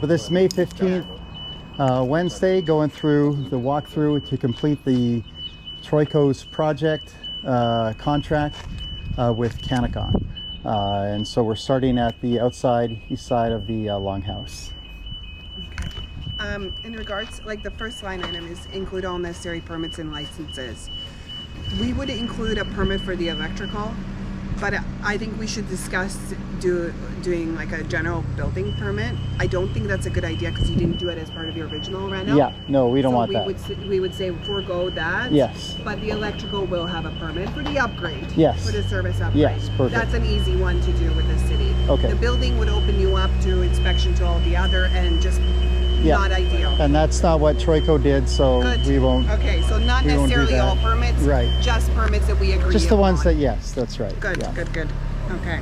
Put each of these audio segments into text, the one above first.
But this May 15th, Wednesday, going through the walkthrough to complete the Troico's project contract with Canacon. And so we're starting at the outside east side of the longhouse. Okay. In regards, like the first line item is include all necessary permits and licenses. We would include a permit for the electrical, but I think we should discuss doing like a general building permit. I don't think that's a good idea because you didn't do it as part of your original reno. Yeah, no, we don't want that. We would say forego that. Yes. But the electrical will have a permit for the upgrade. Yes. For the service upgrade. Yes, perfect. That's an easy one to do with the city. Okay. The building would open you up to inspection to all the other and just not ideal. And that's not what Troico did, so Good. we won't. Okay, so not necessarily all permits, right? Just permits that we agree. Just the ones upon. that, yes, that's right. Good, yeah. good. Okay.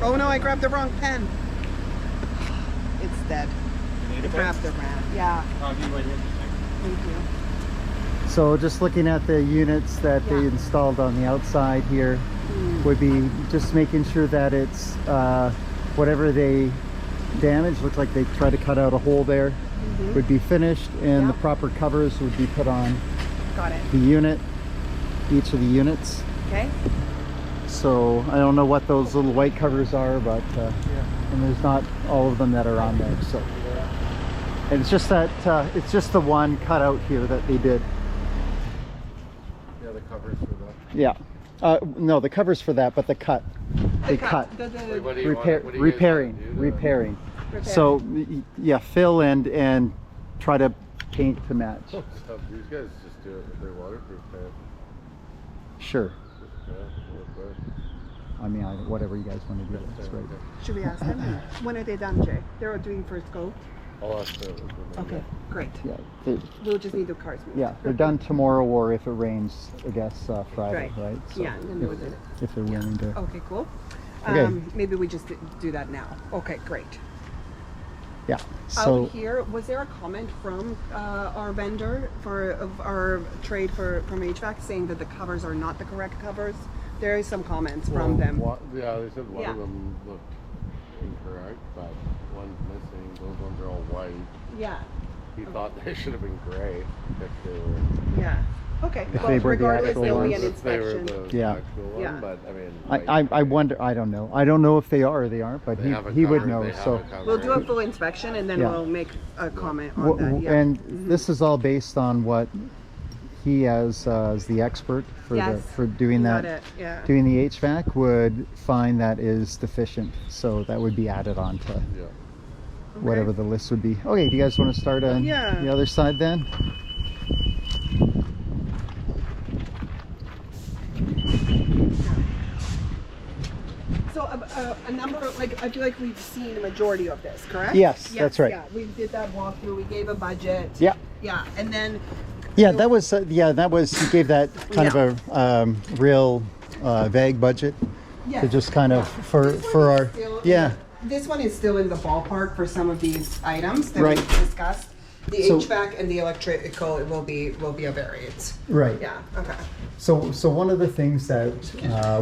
Oh no, I grabbed the wrong pen. It's dead. I grabbed the wrong. Yeah. Thank you. So just looking at the units that they installed on the outside here would be just making sure that it's whatever they damaged, looks like they tried to cut out a hole there, would be finished, and the proper covers would be put on the unit, each of the units. Okay. So I don't know what those little white covers are, but and there's not all of them that are on there. So and it's just that it's just the one cut out here that they did. Yeah, the covers for that. Yeah. No, the covers for that, but the cut. They cut. Repairing. So yeah, fill and try to paint to match. These guys just do it with their waterproof paint. Sure. Yeah, I mean, whatever you guys want to do, that's great. Should we ask them? When are they done, Jay? They're doing first coat. I'll ask them. Okay, great. Yeah. We'll just need the cars moved. Yeah, they're done tomorrow, or if it rains, I guess Friday, right? So yeah, and then we'll do it. If they're willing to. Okay, cool. Okay. Maybe we just do that now. Okay, great. Yeah. So out here, was there a comment from our vendor of our trade from HVAC saying that the covers are not the correct covers? There is some comments from them. Yeah, they said one of them looked incorrect, but one's missing. Those ones are all white. Yeah. He thought they should have been gray if they were. Yeah. Okay. If well, they were the regardless, actual there'll be ones. an If they were inspection. the actual one, but I mean. I wonder. I don't know. I don't know if they are or they aren't, but he would know. So we'll do a full inspection and then we'll make a comment on that. Yeah. And this is all based on what he as the expert for doing that, doing the HVAC would find that is deficient. So that would be added on to whatever the list would be. Okay, do you guys want to start on the other side then? So a number of, like, I feel like we've seen a majority of this, correct? Yes, that's right. Yeah, we did that walkthrough. We gave a budget. Yeah. Yeah, and then. Yeah, that was you gave that kind of a real vague budget to just kind of for our This one is still in the ballpark for some of these items that Right. we discussed. The HVAC and the electrical will be a variance. Right. Yeah. Okay. So one of the things that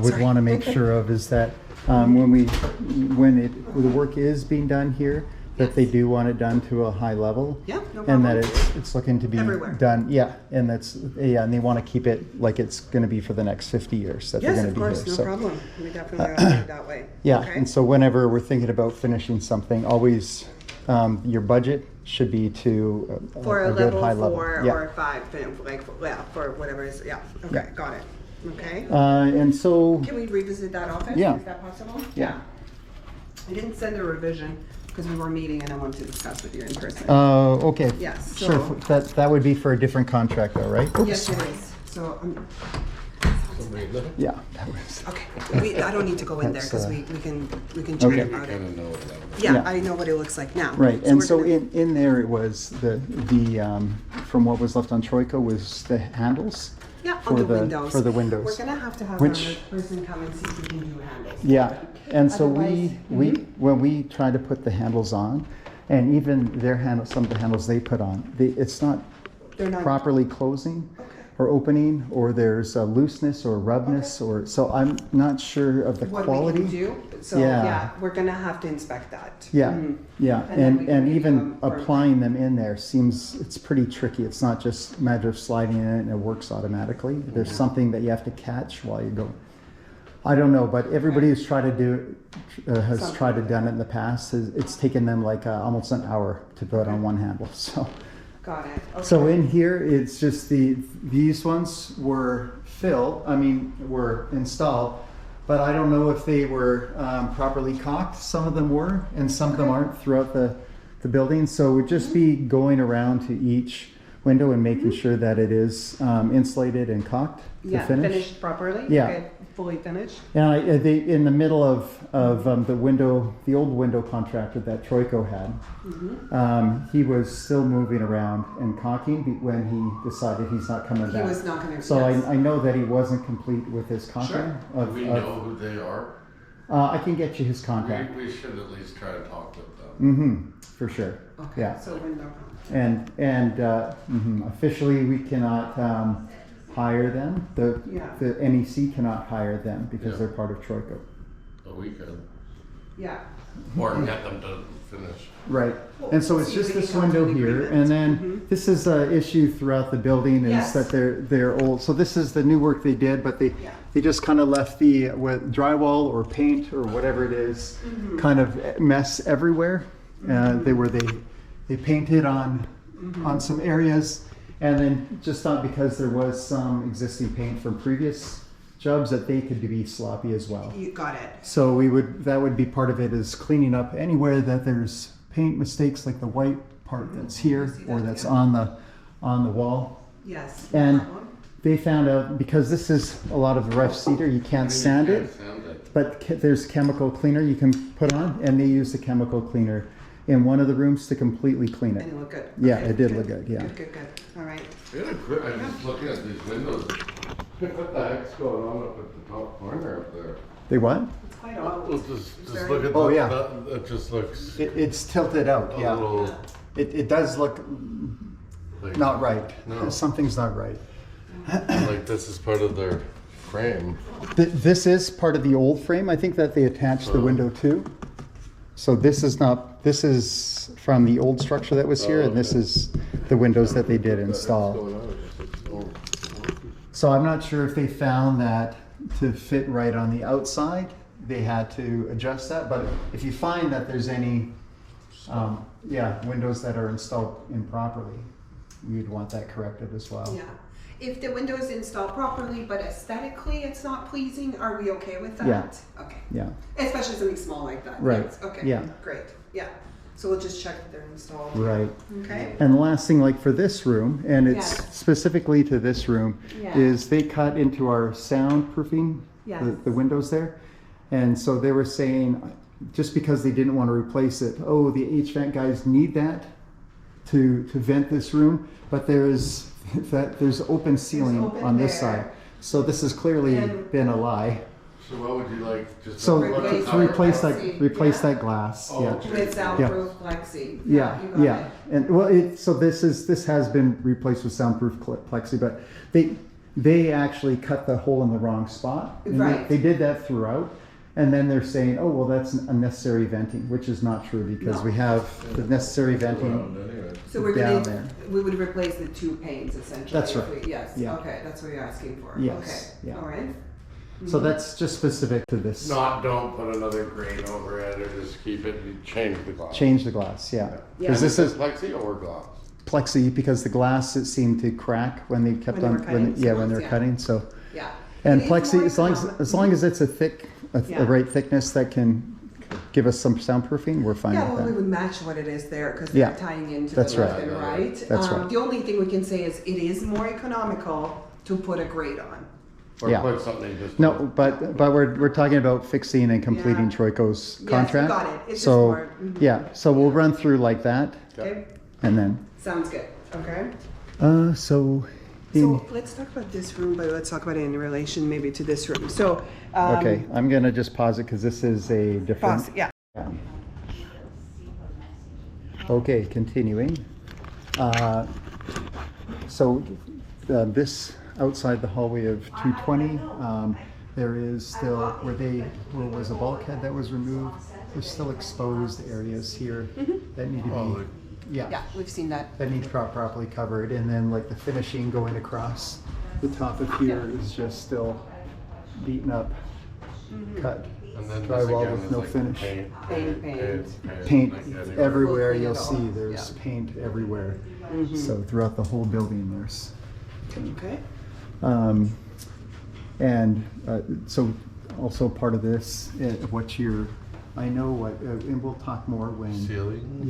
we'd want to make sure of is that when the work is being done here, that they do want it done to a high level. Yeah, no and problem. that it's looking to be Everywhere. done. Yeah, and and they want to keep it like it's going to be for the next 50 years that they're going to be here. Yes, of course, no problem. We definitely are doing it that way. Yeah, Okay. and so whenever we're thinking about finishing something, always your budget should be to For a good level high 4 level. or 5, like for whatever is. Yeah. Okay, got it. Okay. And so. Can we revisit that office? Yeah. Is that possible? Yeah. I didn't send a revision because we were meeting and I wanted to discuss with you in person. Okay. Yes. Sure. So, That would be for a different contract, though, right? yes, it is. So. Yeah. That was. Okay. I don't need to go in there because we can chat Okay. about it. Yeah. Yeah, I know what it looks like now. Right, and so we're gonna- in there it was the from what was left on Troico was the handles. Yeah, for on the the- windows. for the windows. We're gonna have Which- our person come and see if we can do handles. Yeah, and so Otherwise- we when we try to put the handles on, and even their handles, some of the handles they put on, it's not They're not properly closing. Okay. or opening, or there's a looseness or rubbness, or so I'm not sure of the What quality. we can do. So Yeah. yeah, we're gonna have to inspect that. Yeah, Mhm. yeah, And then we and can give you even a permit. applying them in there seems, it's pretty tricky. It's not just a matter of sliding in and it works automatically. There's something that you have to catch while you go. I don't know, but everybody who's tried to do has Something tried to like done it in the past. It's taken them like almost an hour to put on one handle. So. Got it. Okay. So in here, it's just these ones were were installed, but I don't know if they were properly caulked. Some of them were, and some of them aren't throughout the building. So it would just be going around to each window and making sure that it is insulated and caulked to finish. Finished properly. Yeah. Okay, fully finished. And they, in the middle of the old window contractor that Troico had, he was still moving around and caulking when he decided he's not coming back. He was not going to. So I know that he wasn't complete with his caulking. Sure. Do we know who they are? I can get you his contact. We should at least try to talk with them. For sure. Okay. Yeah. So window. And officially we cannot hire them. The NEC cannot hire them because Yeah. they're part of Troico. But we could. Yeah. Or get them to finish. Right, and so it's See just if we this can come to window an here, agreement. and then this is an issue throughout the building is Yes. that they're old. So this is the new work they did, but they just kind of left the with drywall or paint or whatever it is, kind of mess everywhere. They painted on some areas, and then just thought because there was some existing paint from previous jobs that they could be sloppy as well. You got it. So that would be part of it, is cleaning up anywhere that there's paint mistakes, like the white part that's here or that's on the wall. Yes. And that one. they found out, because this is a lot of rough cedar, you can't sand it, but there's chemical cleaner you can put on, and they use the chemical cleaner in one of the rooms to completely clean it. And it looked good. Yeah, Okay, it did look good, yeah. Good. All right. I'm just looking at these windows. What the heck's going on up at the top corner up there? They what? It's quite odd. Well, just very- look at Oh, the, yeah. it just looks It's tilted out, a yeah. little It does look like, not right. No. Something's not right. like this is part of their frame. This is part of the old frame, I think, that they attached the window to. So this is from the old structure that was here, and this okay. is the windows that they did install. What's going on? It just looks So I'm not sure if they found that to fit right on the outside, they had to adjust that. But if you find that there's any, windows that are installed improperly, you'd want that corrected as well. Yeah. If the window is installed properly, but aesthetically it's not pleasing, are we okay with that? Yeah. Okay. Yeah. Especially something small like that. Right. Yes. Okay. Yeah. Great. Yeah. So we'll just check that they're installed. Right. Okay. And the last thing, like for this room, and it's Yes. specifically to this room, Yeah. is they cut into our soundproofing, Yes. the windows there. And so they were saying, just because they didn't want to replace it, oh, the HVAC guys need that to vent this room, but there's open ceiling open on this there. side. So this has clearly And- been a lie. So what would you like? Just So Replace to replace plexi. replace Yeah. that glass. Oh, Yeah. okay. With soundproof plexi. Yeah, You got yeah, it. and well, so this has been replaced with soundproof plexi, but they actually cut the hole in the wrong spot. And Right. They did that throughout, and then they're saying, oh well, that's unnecessary venting, which is not true, because No. we have the necessary venting. Anyway. So we're down gonna, there. we would replace the two panes essentially. That's if right. we- Yes, Yeah. okay, that's what you're asking for. Yes, Okay, yeah. all right. So that's just specific to this. Don't put another grate over it, or just keep it. You change the glass. Change the glass, yeah. Yeah. Because this is plexi or glass. plexi, because the glass, it seemed to crack when they kept When on, they were cutting when they're yeah. cutting, so. Yeah. And It is plexi, more as long as it's a Yeah. right thickness that can give us some soundproofing, we're fine Yeah, with well, we that. would match what it is there because Yeah. they're tying into That's the right. left and right. That's right. The only thing we can say is it is more economical to put a grate on. Or Yeah. put something just. No, but we're talking about fixing and completing Yeah. Troico's Yes, contract. got it. It's just So, more- mhm. yeah, so we'll run through like that, Okay, and then, sounds good. Okay. so. So let's talk about this room, but let's talk about it in relation maybe to this room. So. Okay, I'm gonna just pause it because this is a different. Pause, yeah. Yeah. Okay, continuing. So this outside the hallway of 220. There is still, where was a bulkhead that was removed, there's still exposed areas here that need to be, Yeah, we've seen that. that need to be properly covered. And then like the finishing going across the top of here is just still beaten up, cut. And then this Drywall again with is no like finish. Paint like anywhere. everywhere Paint you'll it all. see, there's paint everywhere. So throughout the whole building there's paint. Okay. And so also part of this, what you're, I know what, and we'll talk more when Ceiling?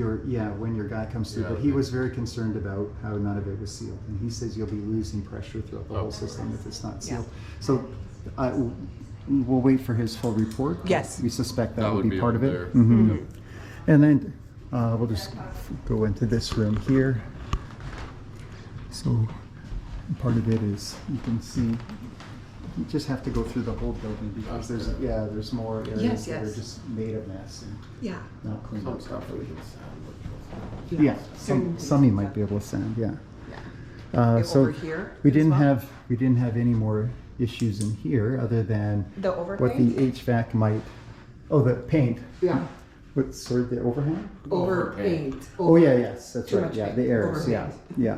when your guy comes through, Yeah, but he okay. was very concerned about how none of it was sealed. And he says you'll be losing pressure throughout the whole system if it's not sealed. So we'll wait for his full report. Yes. We suspect that That will would be be part of over it. there. Mhm. And then we'll just go into this room here. So part of it is, you can see, you just have to go through the whole building because there's more areas that are yes. just made a mess and Yeah. not cleaned Some up stuff we properly. can sand, which Yeah, some you might be able to sand, yeah. Yeah. So Over here we as didn't well? have any more issues in here other than The what the overpaint? HVAC might, the paint. Yeah. What, sorry, the overhang? Overpaint. Oh yeah, yes, that's Too right. much Yeah, paint. the errors. Yeah, Overpaint. yeah.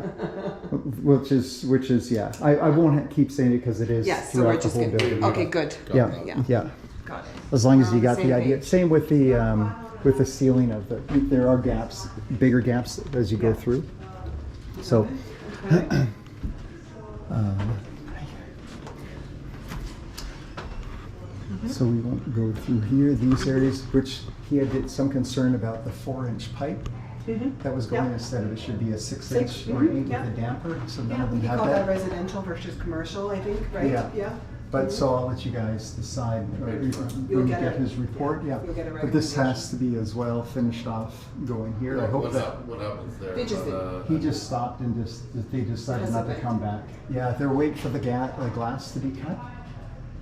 which is yeah. I won't keep saying it because it is Yes, so we're throughout the just whole gonna, building. okay, good. Yeah, Yeah. yeah. Got it. As long as you On got the the same idea. page. Same with the ceiling of the. There are gaps, bigger gaps as you go through. So. So we won't go through here, these areas, which he had some concern about the 4-inch pipe that was going instead of it should be a 6-inch or an 8 with a damper, so none of them We have call that that. residential versus commercial, I think, right? Yeah. But so I'll let you guys decide when you get get it. his report, yeah. You'll get a But this has to be as well finished off going here. I hope that. What happens there? They just He just stopped and they decided not to come back. Yeah, they're waiting for the glass to be cut.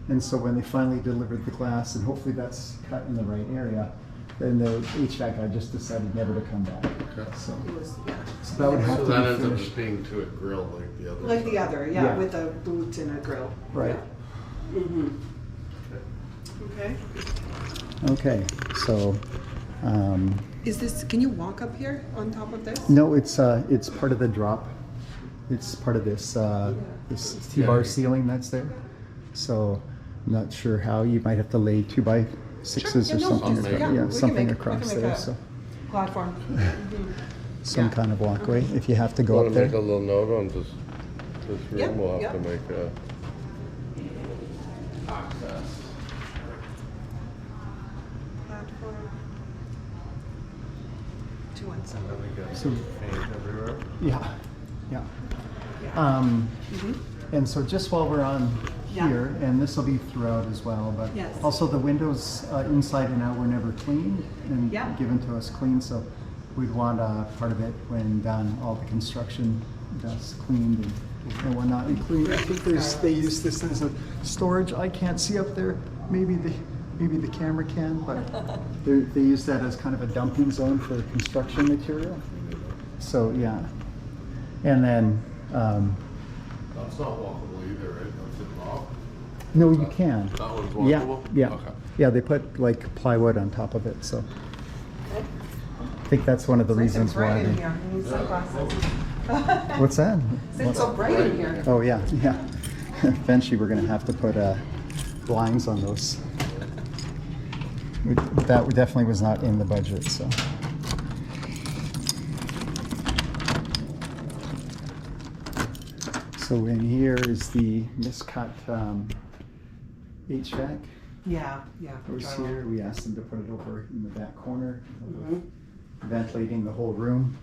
And so when they finally delivered the glass, and hopefully that's cut in the right area, then the HVAC guy just decided never to come back. Okay. So, It was, yeah. so that would have So to that be ends up just finished. being to a grill like the other. Like the other, yeah, Yeah. with a boot and a grill. Right. Yeah. Okay. Okay, so, Is this, can you walk up here on top of this? no, it's part of the drop. It's part of this, this T-bar ceiling that's there. So I'm not sure how, you might have to lay 2x6s Sure, or yeah, no, something. yeah, we can Something make- across we can there, make a so Platform. some yeah. kind of walkway if you have to go Want up to make a there. little note on this Yep, room? We'll have yep. to make a access. Platform. 217. And then we got So- paint everywhere. Yeah, yeah. Yeah. And so just while we're on Yeah. here, and this will be throughout as well, but Yes. also the windows inside and out were never cleaned and Yeah. given to us clean, so we'd want part of it when done, all the construction dust cleaned and whatnot, including, I think they use this as a storage, I can't see up there, maybe the camera can, but they use that as kind of a dumping zone for construction material. So, yeah. And then, That's not walkable either, right? That's it off. no, you can. That one's Yeah, walkable? yeah. Okay. Yeah, they put like plywood on top of it, so I think that's one of the reasons It's bright why in they. here. I need sunglasses. What's that? It's so bright in here. Oh, yeah, yeah. Eventually, we're gonna have to put blinds on those. That definitely was not in the budget, so. So in here is the miscut HVAC. Yeah. Goes drywall. here, we asked them to put it over in the back corner, ventilating the whole room.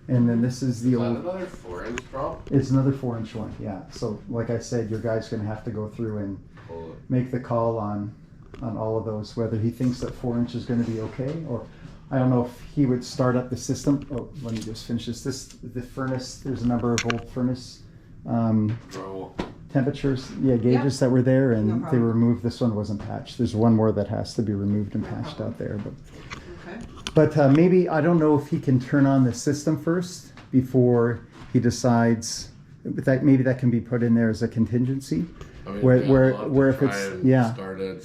And then this is the Is that old, another 4-inch drop? it's another 4-inch one, yeah. So like I said, your guy's gonna have to go through and Pull it. make the call on all of those, whether he thinks that 4 inch is gonna be okay, or I don't know if he would start up the system. Oh, let me just finish this. The furnace, there's a number of old furnace Drywall. temperatures, gauges that were there, No and they problem. removed, this one wasn't patched. There's one more that has to be removed and patched out there, Okay. but maybe, I don't know if he can turn on the system first before he decides but that maybe that can be put in there as a contingency, I mean, where yeah, we'll have to where if try it's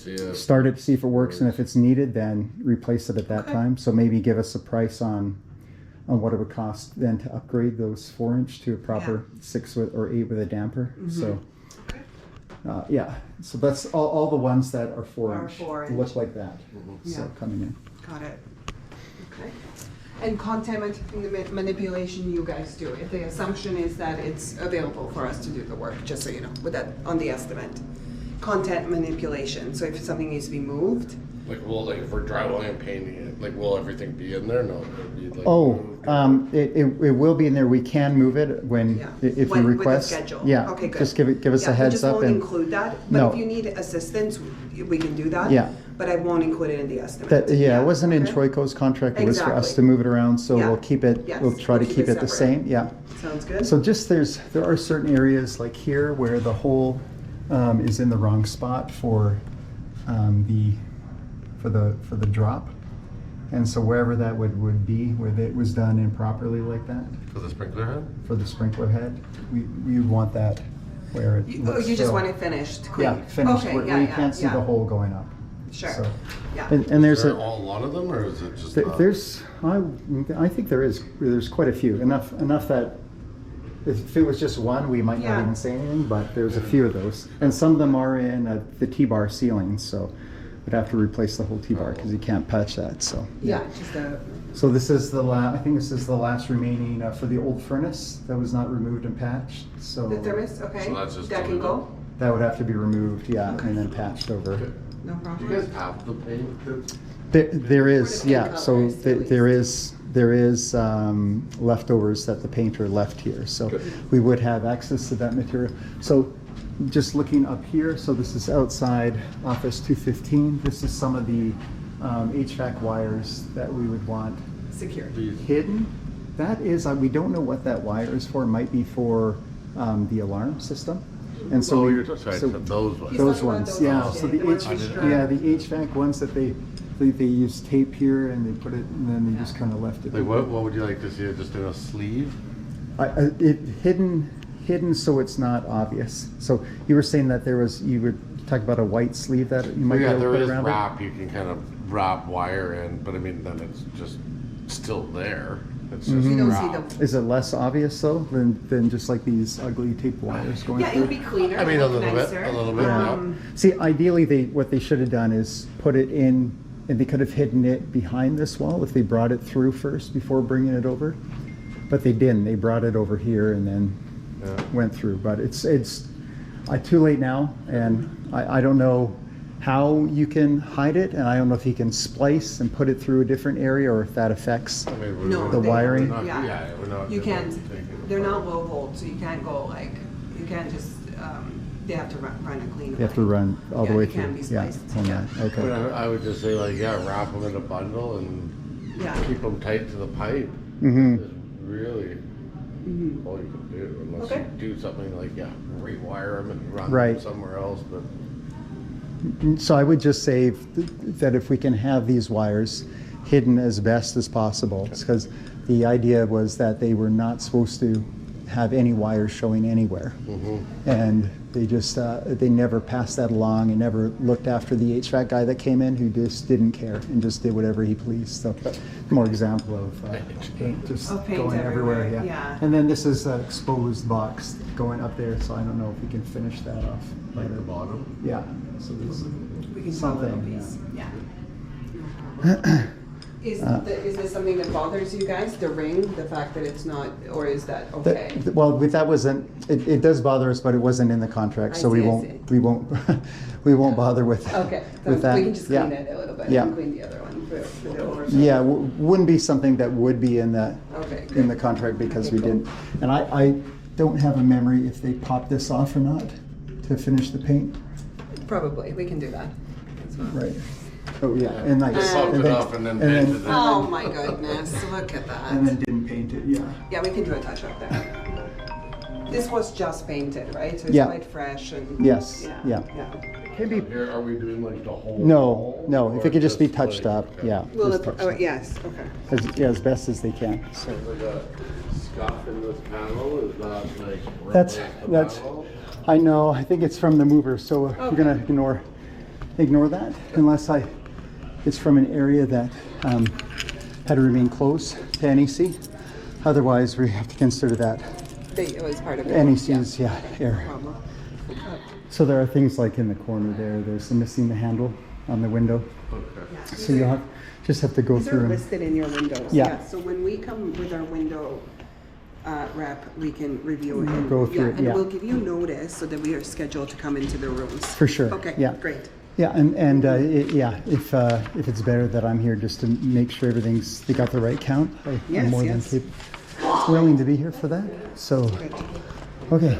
and start it, see if it works, and if it's needed, then replace it at that Okay. time. So maybe give us a price on what it would cost then to upgrade those 4-inch to a proper 6 or 8 with a damper. So yeah, so that's all the ones that are 4-inch 4-inch. look like that. So Yeah. coming in. Got it. Okay. And content manipulation you guys do. If the assumption is that it's available for us to do the work, just so you know, with that on the estimate. Content manipulation. So if something needs to be moved, like if we're drywalling and painting it, like will everything be in there? No, it'll be like Oh, moved or- it will be in there. We can move it when yeah. if When- you with the request. schedule. Yeah. Okay, good. Just give us a we heads just up won't and include that. But No. if you need assistance, we can do that. Yeah. But I won't include it in the estimate. that. Yeah, it wasn't in Okay. Troico's contract. It was for us Exactly. to move it around. So Yeah. we'll keep it. Yes, We'll try we'll to keep it the separate. same. Yeah. Sounds good. So just there are certain areas like here where the hole is in the wrong spot for the drop, and so wherever that would be, where it was done improperly like that for the sprinkler head. for the sprinkler head, we would want that where it you looks just still- want it finished, clean. yeah, finished Okay, where yeah, you yeah, can't see yeah. the hole going up. Sure. So, Yeah. and there's Is there a a lot of them, or is it just? there's I think there's quite a few, enough that if it was just one, we might Yeah. not even say anything, but there's a few of those, and some of them are in the T-bar ceiling, so we'd have to replace the whole T-bar because you can't patch that. So Yeah, just a, so this is the last. I think this is the last remaining for the old furnace that was not removed and patched. So the thermos, okay? So that's just That can delivered. go? that would have to be removed, yeah, Okay. and then patched over. No Do problem. you guys have the paint? There is, For the paint yeah. So colors, at there is leftovers that the painter left here. So Good. we would have access to that material. So just looking up here, so this is outside Office 215. This is some of the HVAC wires that we would want Secure. hidden. That is, we don't know what that wire is for. It might be for the alarm system. And so Oh, you're sorry, so those ones. He's those talking about ones, those yeah. ones, So yeah, the the ones H, we strap. yeah, the HVAC ones that they use tape here and they put it, and then they just kind of left it. Like what would you like to see? Just in a sleeve? It hidden so it's not obvious. So you were saying that you were talking about a white sleeve that you might be Yeah, able to there put is around wrap. You can kind of wrap wire in, but I mean then it's just still there. It's just You don't see wrapped. them. it. Is it less obvious though than just like these ugly tape wires going Yeah, it through? would be cleaner. I mean, a look little bit, nicer. a little bit, yeah. See, ideally, what they should have done is put it in, and they could have hidden it behind this wall if they brought it through first before bringing it over. But they didn't. They brought it over here and then Yeah. went through. But it's too late now, and I don't know how you can hide it, and I don't know if you can splice and put it through a different area, or if that affects. I mean, we're No, not- The they- wiring? we're not- Yeah. yeah, we're not. You we're can't, not taking it they're not apart. low volt, so you can't go like, you can't just, they have to run a clean. You have to run all the Yeah, way it through. can't be Yeah, spliced. on Yeah. that. But Okay. I would just say like, yeah, wrap them in a bundle and Yeah. keep them tight to the pipe. Mm-hmm. Is really all you can do, unless Okay. you do something like, yeah, rewire them and run Right. them somewhere else, but. So I would just say that if we can have these wires hidden as best as possible, because the idea was that they were not supposed to have any wires showing anywhere. And they just, they never passed that along and never looked after the HVAC guy that came in, who just didn't care and just did whatever he pleased. So more example of paint just Of paint going everywhere, everywhere, yeah. yeah. And then this is an exposed box going up there, so I don't know if we can finish that off. Like the bottom? Yeah, so there's We can do a little something, piece, yeah. yeah. Is this something that bothers you guys, the ring, the fact that it's not, or is that okay? Well, that wasn't, it does bother us, but it wasn't in the contract, so I we see, I won't, see. we won't bother with, Okay, so with that. we can just Yeah. clean it a little bit Yeah. and clean the other one for the oversight. Yeah, wouldn't be something that would be in the, Okay, in good. the contract because Okay, we cool. didn't. And I don't have a memory if they popped this off or not to finish the paint. Probably, we can do that as well. Right. Oh, yeah, and like. Just popped and it then- off and then and painted it. Oh my goodness, look at And then that. didn't paint it, yeah. Yeah, we can do a touch up there. This was just painted, right? So it's Yeah. quite fresh and. Yes, yeah. Yeah. can be. Here, are we doing like the whole No, wall, no. If or it could just be like- touched up, okay. yeah. Well, just touched up. yes, okay. As best as they can. So Like a scuff in this panel is not like that's replace the panel? I know. I think it's from the mover, so we're gonna ignore that unless it's from an area that had to remain closed to NEC. Otherwise, we have to consider that It was part of it. NEC's air. Problem. So there are things like in the corner there's missing the handle on the window. Okay. So you'll just have to go These through are and listed in your windows. Yeah. So when we come with our window rep, we can review it. And, Go through it, and yeah. we'll give you notice so that we are scheduled to come into the rooms. for sure. Okay, Yeah. great. Yeah, if it's better that I'm here just to make sure they got the right count, I'm Yes, more yes. than willing to be here for that. So, Good. okay.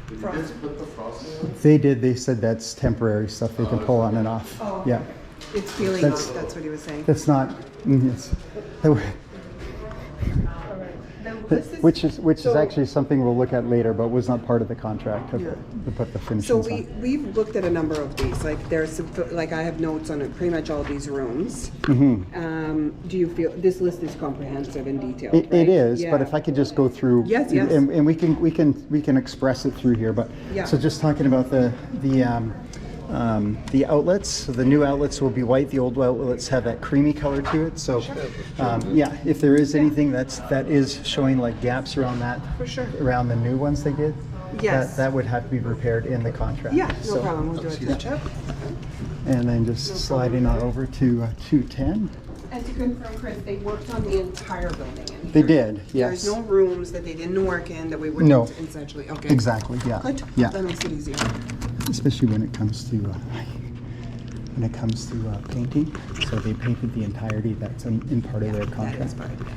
Did you guys put the frosting on? They did. They said that's temporary stuff they can pull on and off. Oh. Yeah, It's peeling That's- off, that's what he was saying. that's not. It's, which is actually something we'll look at later, but was not part of the contract to put the So finishings on. we've looked at a number of these, like there's, like I have notes on pretty much all these rooms. Mm-hmm. Do you feel, this list is comprehensive and detailed, It right? is, but Yeah. if I could just go through, Yes, yes. and we can express it through here. But Yeah. so just talking about the outlets. So the new outlets will be white. The old outlets have that creamy color to it. So yeah, if there is anything that is showing like gaps around that, For sure. around the new ones they did, Yes. that would have to be repaired in the contract. Yeah, no So- problem, we'll do it touch up. And then just sliding on over to 210. And to confirm, Chris, they worked on the entire building in They here. ded, yes. There's no rooms that they didn't work in that we wouldn't No. essentially, okay. Exactly. Yeah. Good, Yeah. that makes it easier. Especially when it comes to painting. So they painted the entirety. That's in part of their That contract. is part of it.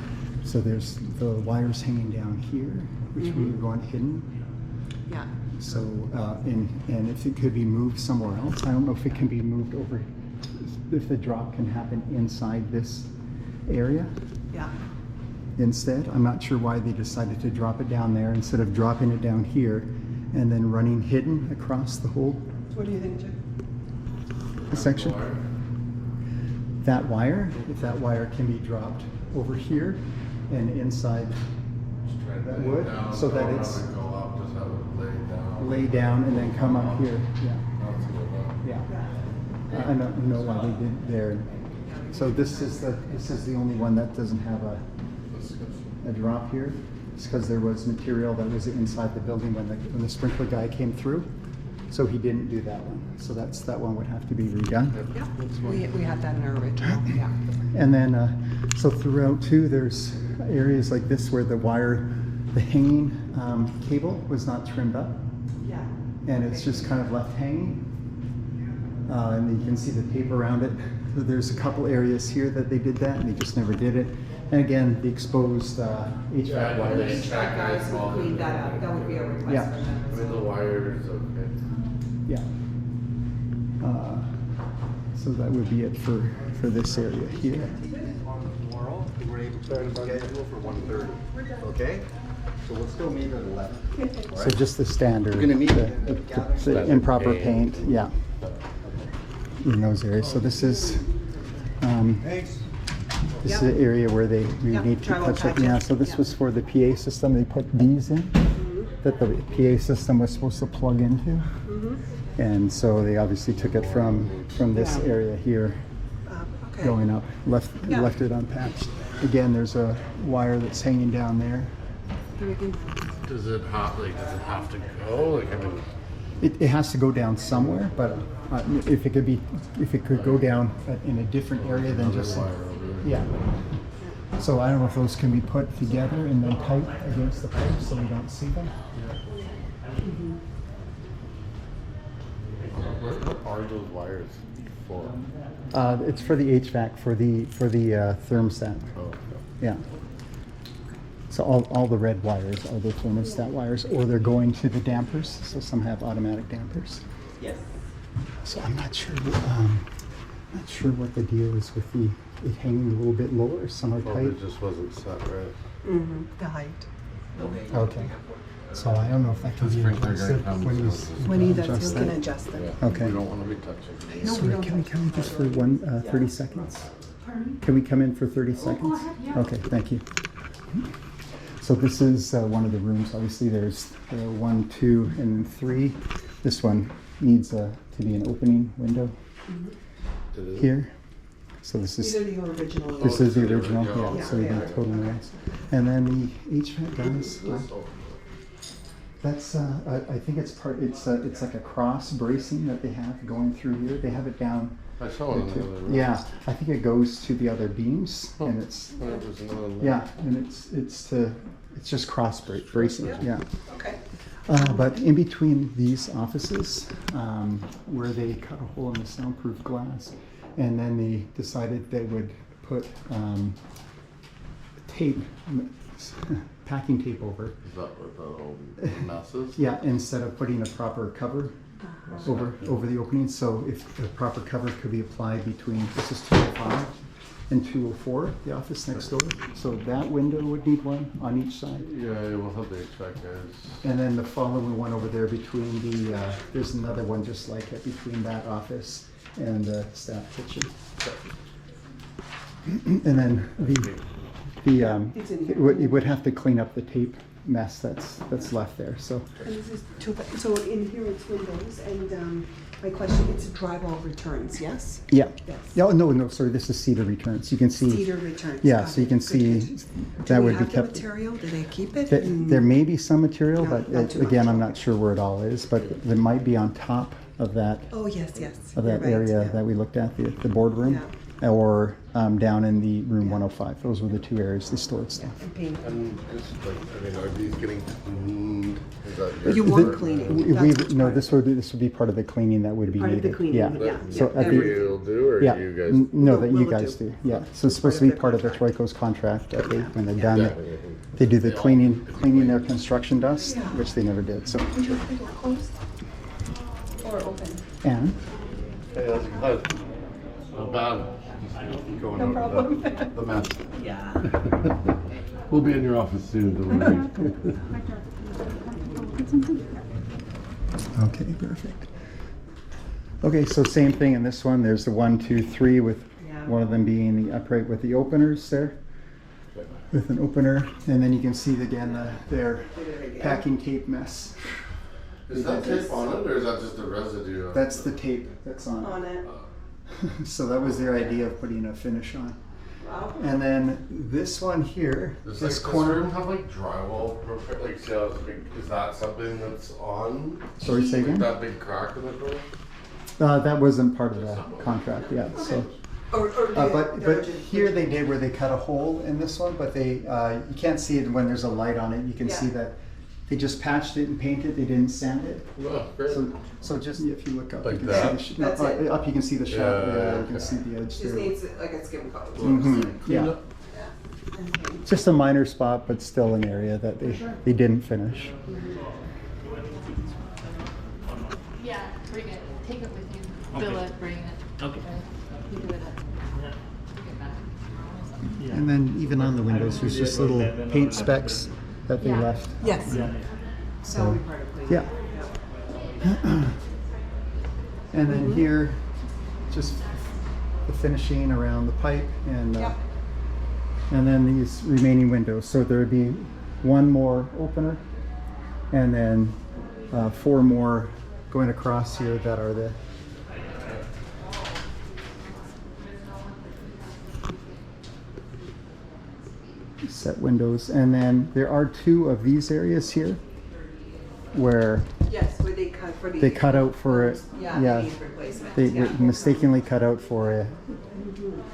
So there's the wires hanging down here, which we were going hidden. Yeah. So and if it could be moved somewhere else, I don't know if it can be moved over. If the drop can happen inside this area Yeah. instead. I'm not sure why they decided to drop it down there instead of dropping it down here and then running hidden across the whole What do you think, Jim? section. That wire, if that wire can be dropped over here and inside that wood, so that it's Go up, just have it laid down. lay down and then come up here. Yeah, Not too bad. yeah. I don't know why they did there. So this is the only one that doesn't have a drop here. It's because there was material that was inside the building when the sprinkler guy came through. So he didn't do that one. So that one would have to be redone. Yeah, we had that in our original, yeah. And then, so throughout too, there's areas like this where the hanging cable was not trimmed up. Yeah. And it's just kind of left hanging. And you can see the tape around it. So there's a couple areas here that they did that and they just never did it. And again, the exposed HVAC wires. Guys would clean that up, that would be a request Yeah. from them. I mean, the wires, okay. Yeah. So that would be it for this area here. Tomorrow, we're able to schedule for 1:30. Okay? So we'll still meet at 11. So just the standard, We're gonna meet the improper paint, yeah. In those areas. So this is, Thanks. this is an area where we Yeah, need to try touch up. patch it. Yeah, so this was for the PA system. They put these in that the PA system was supposed to plug into. And so they obviously took it from this Yeah. area here Okay. going up, left Yeah. it unpatched. Again, there's a wire that's hanging down there. Does it have to go? Like, I mean, It has to go down somewhere, but if it could go down in a different area than just, wire over yeah. So I don't know if those can be put together and then tight against the pipe so we don't see them. what are those wires for? It's for the HVAC, for the thermostat. Oh, okay. Yeah. So all the red wires are the thermostat wires, or they're going to the dampers. So some have automatic dampers. Yes. So I'm not sure. Not sure what the deal is with it hanging a little bit lower. Some are Probably tight. just wasn't set right. The height. Okay. So I don't know if that can be sprinkler guy adjusted comes when and he's When he does, adjust he can that. adjust it. Yeah. Okay. We don't want to be touching. No, we Sorry, don't. can we come in just for 30 seconds? Can we come in for 30 seconds? Okay, thank you. So this is one of the rooms. Obviously, there's 1, 2, and 3. This one needs to be an opening window here. So this These is are the original. this is the original. Yeah. Yeah. So we can totally nice. And then the HVAC guys. That's I think it's part. It's like a cross bracing that they have going through here. They have it down. I saw it in the other room. Yeah, I think it goes to the other beams, and it's There's another one. yeah, and it's just cross bracing. Yeah. Okay. But in between these offices, where they cut a hole in the soundproof glass, and then they decided they would put tape, packing tape over. Is that what the whole mess is? Yeah, instead of putting a proper cover over the opening. So if the proper cover could be applied between, this is 205 and 204, the office next door. So that window would need one on each side. Yeah, we'll have the HVAC guys. And then the following one over there between the, there's another one just like it between that office and the staff kitchen. And then it would have to clean up the tape mess that's left there. So And this is so in here it's windows, and my question, it's drywall returns, yes? yeah. Yes. Yeah, oh, no, sorry, this is cedar returns. You can see. Cedar returns. Yeah, got so you it. can Good, see good. that Do we would be have the kept. material? Do they keep it? There may be some material, No, but not too again, much. I'm not sure where it all is, but it might be on top of that Oh, yes, yes. of You're that right, area yeah. that we looked at, the boardroom, or down in the room 105. Those were the two areas they stored stuff. And paint. And just like, I mean, are these getting cleaned? Is that your You want part? cleaning. We, That's what's no, part this would be part of the cleaning that would be Part of the needed. cleaning, Yeah. yeah. So Yeah, at Do the, you'll do, or yeah, you guys? no, that you We'll guys do. do. Yeah. So it's supposed to be part of the Troico's contract that they, when they're done, they do the cleaning their construction dust, Yeah. which they never did. So, Would you like the door closed? Or open? and Hey, how's it going? Not bad. Just going over problem. the mess. Yeah. We'll be in your office soon, don't worry. okay, perfect. Okay, so same thing in this one. There's the 1, 2, 3 with Yeah. one of them being the upright with the openers there, with an opener, and then you can see again their packing tape mess. Is that tape on it, or is that just a residue? Of That's the tape that's on On it. it. So that was their idea of putting a finish on. Wow. And then this one here, Does this like, corner. Does this room have like drywall repair? Like, see how it's big? Is that something that's on? Sorry, say Like again? that big crack in the door? That wasn't part of the contract yet. So, Or but here they did where they cut a hole in this one, but they you can't see it when there's a light on it. You can see Yeah. that they just patched it and painted. They didn't sand it. Oh, great. So just if you look up, Like you can that? see That's it. up you can see the shadow. Yeah, Yeah, you okay. can see the edge Just there. needs like a skim coat. Mhm, yeah, up. Okay. just a minor spot, but still an area that they didn't finish. Yeah, bring it. Take it with you. Bill it, bring it. Okay. You do it at, take it back. And then even on the windows, there's just little paint specks that they Yeah. left. Yes. Yeah. That would be part of cleaning. Yeah. And then here, just the finishing around the pipe Yep. and then these remaining windows. So there would be one more opener and then 4 more going across here that are the set windows. And then there are 2 of these areas here where Yes, where they cut for the. they cut out for it. Yeah, these replacements. They yeah. mistakenly cut out for a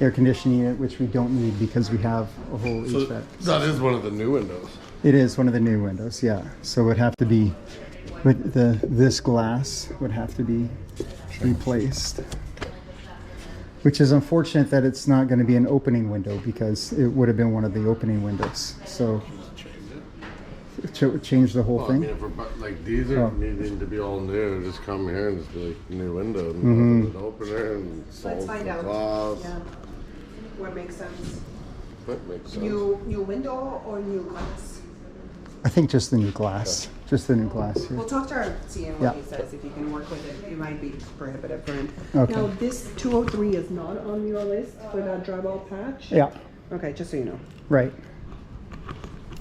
air conditioning unit, which we don't need because we have a whole So HVAC. that is one of the new windows. It is one of the new windows, yeah. So it would have to be, with this glass would have to be replaced. Which is unfortunate that it's not going to be an opening window because it would have been one of the opening windows. So change the whole Well, I mean, thing. if we're like these are Oh. needing to be all new, just come here and just be like new window and Mhm. an opener and Let's solve find the out. glass. Yeah. What makes sense? That makes sense. New window or new glass? I think just the new glass. Just the new glass here. We'll talk to our CN Yeah. what he says, if he can work with it. It might be prohibitive for him. Okay. Now, this 203 is not on your list for that drywall patch? Yeah, Okay, just so you know. right.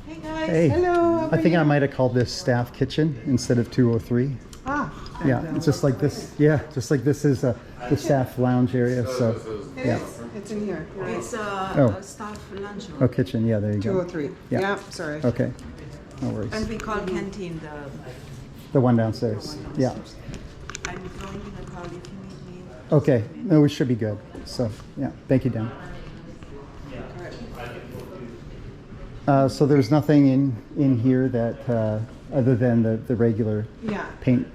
Hey guys. Hey. Hello, how I are think I you? might have called this staff kitchen instead of 203. Ah. Yeah, it's just like this. Yeah, just like this is the staff lounge area. So, It yeah. is. It's in here. Right. It's Oh. a staff lunchroom. Oh, kitchen. Yeah, there you go. 203. Yeah. Yeah, sorry. Okay. No worries. And we call canteen The one downstairs. Yeah. I'm going to call if you need me. Okay. No, we should be good. So, yeah. Thank you, Dan. So there's nothing in here that other than the regular Yeah. paint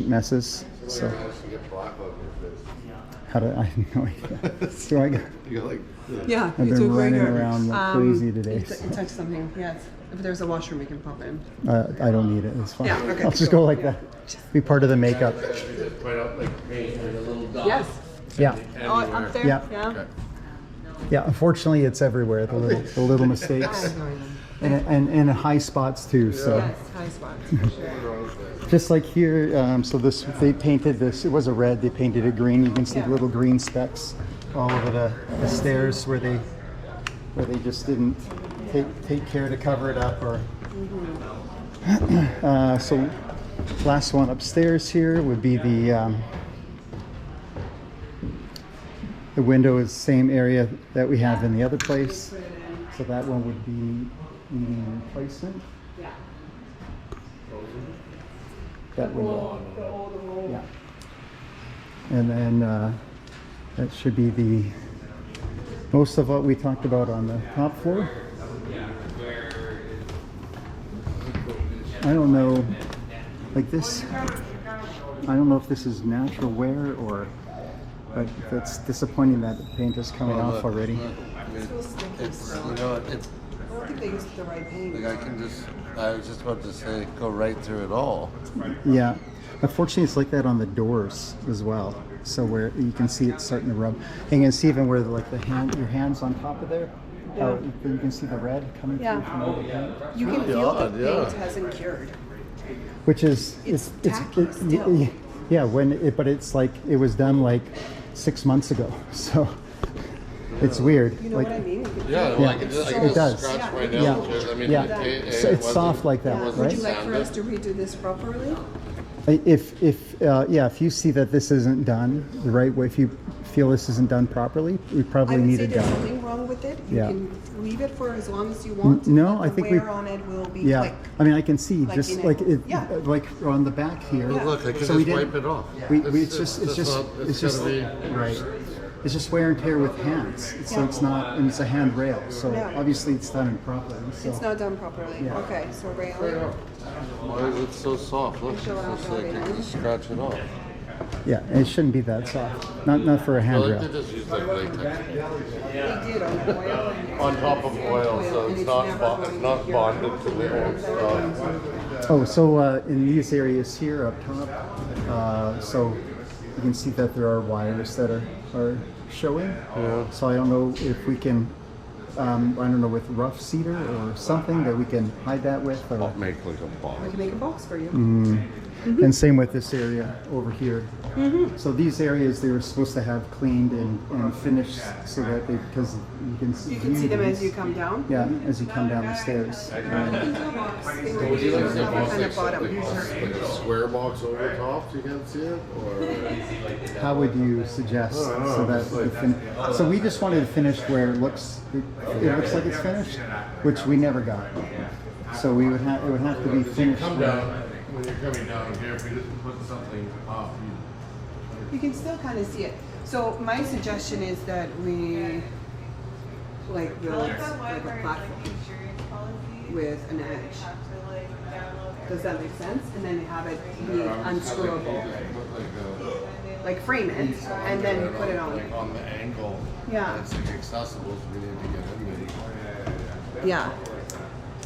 messes. So You get black on your face. how do I have no idea? So I got, You got like, Yeah, I've it's been a great running hair. around like crazy today. You touch something, yes. If there's a washroom, we can pop in. I don't need it. It's fine. Yeah, okay, I'll just cool. go like that. Be part of the makeup. just put up like paint with a little dot. Yes. Yeah. Oh, up there? Yeah. Yeah. Yeah. Unfortunately, it's everywhere. The little mistakes. And in high spots too. So Yes, high spots, for sure. just like here, so they painted this. It was a red. They painted it green. You can see Yeah. little green specks all over the stairs where they just didn't take care to cover it up. Or so last one upstairs here would be the window is the same area that we have in the other place. So that one would be needing replacement. Yeah. That window. The old Yeah. And then that should be most of what we talked about on the top floor. I don't know, like this, I don't know if this is natural wear or, but that's disappointing that the paint is coming off already. It's, you know, it's, I don't think they used the right paint. like I was just about to say, go right through it all. Yeah, unfortunately it's like that on the doors as well. So where you can see it starting to rub. And you can see even where like your hand's on top of there. How you can see the red coming Yeah. through from the paint. You can feel the odd, yeah. paint hasn't cured. Which is It's tacky still. yeah, but it's like it was done like 6 months ago. So it's weird. You know like what I mean? You can Yeah, feel well, I can just, I can It just does. scratch my Yeah. nails. I mean, Yeah. it So it's wasn't- soft like that, Yeah. right? Would you like for us to redo this properly? If you see that this isn't done the right way, if you feel this isn't done properly, we probably I would need say it there's done. something wrong with it. You Yeah. can leave it for as long as you want. No, but I the think we- wear on it will be Yeah, quick. I mean I can see Like just in like it. it, Yeah. like on the back here. But look, I can So we just didn't- wipe it off. It's just not- it's just gotta be- right. It's just wear and tear with hands. So it's not, and it's a handrail. So Yeah. obviously it's done improperly. So It's not done properly. Yeah. Okay, so rail. Why is it so soft? Look, it's Show it just off like you already. can just scratch it off. yeah, and it shouldn't be that soft. Not for a I like handrail. to just use like latex They did on oil. and- on top of oil, so and it's not never it's going not to cure. bonded to the old stuff. Oh, so in these areas here up top, so you can see that there are wires that are showing. Yeah. So I don't know if we can, I don't know, with rough cedar or something that we can hide that with. Or, I'll make like a box. I can make a box for you. And same with this area over here. Mm-hmm. So these areas they were supposed to have cleaned and finished so that because you can see, You can see them as you these. come down. Yeah, as you come down the stairs. You can do a box. They will Would you like have the a box kind like, of bottom. like a square box over top so you can see it? Or How would you suggest I don't know, so that just we like- so we just wanted to finish where it looks like it's finished, which we never got. So it would have to be finished. come down when you're coming down here, if you just put something off, You can still kind of see it. So my suggestion is that we like build like a platform with an edge. Does that make sense? And then have it be unscrewable. Like frame it and then you put it on. like on the angle. Yeah. It's like accessible, so we need to get in there. Yeah.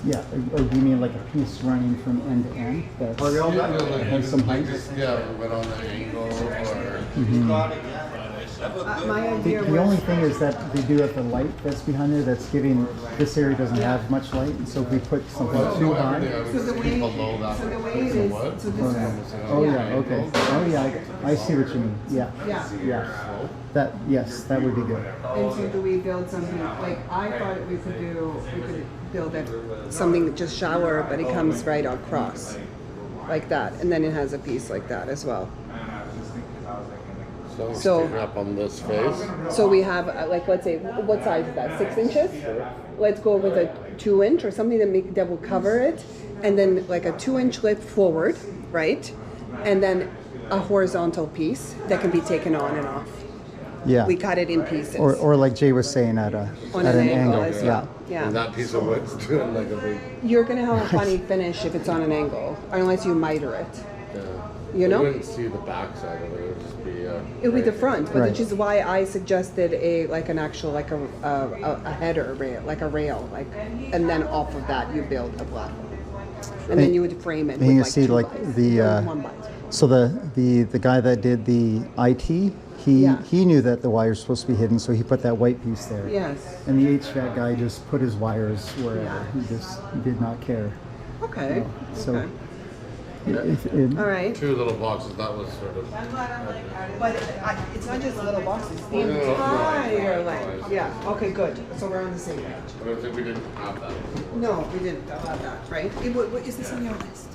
Yeah, or do you mean like a piece running from end to end? That's Yeah, like has some height. just, yeah, we went on the angle or My The, idea the only was, thing is that they do have the light that's behind there that's giving, this area doesn't have much light, and so if we put something too high. so the way, so the way it is, so this is, Oh yeah, okay. Oh yeah, I see what you mean. Yeah. yeah. Yeah. That, yes, that would be good. And so do we build something, like, I thought we could build it, something that just shower, but it comes right across, like that, and then it has a piece like that as well. So, So- sticking up on this face. So we have, like, let's say, what size is that, 6 inches? Let's go with a 2 inch or something that will cover it, and then like a 2-inch lift forward, right? And then a horizontal piece that can be taken on and off. Yeah. We cut it in pieces. Or like Jay was saying, at on an angle. as Yeah. well. Yeah. And that piece of wood's doing like a big. You're gonna have a funny finish if it's on an angle, unless you miter it. You know? You wouldn't see the backside of it. It would just be. It would be the front, but Right. which is why I suggested an actual like a header rail, like a rail, like, and then off of that you build a platform, and then you would frame it. And with you like see 2 like bys, the, or 1 by. so the guy that did the IT, Yeah. he knew that the wire's supposed to be hidden, so he put that white piece there. Yes. And the HVAC guy just put his wires wherever. Yeah. He just did not care. Okay. So Okay. it- All right. 2 little boxes. That was sort of. But it's not just little boxes. The entire length. Yeah. Okay. Good. So we're on the same page. I don't think we didn't have that. No, we didn't have that, right? Is this on your list?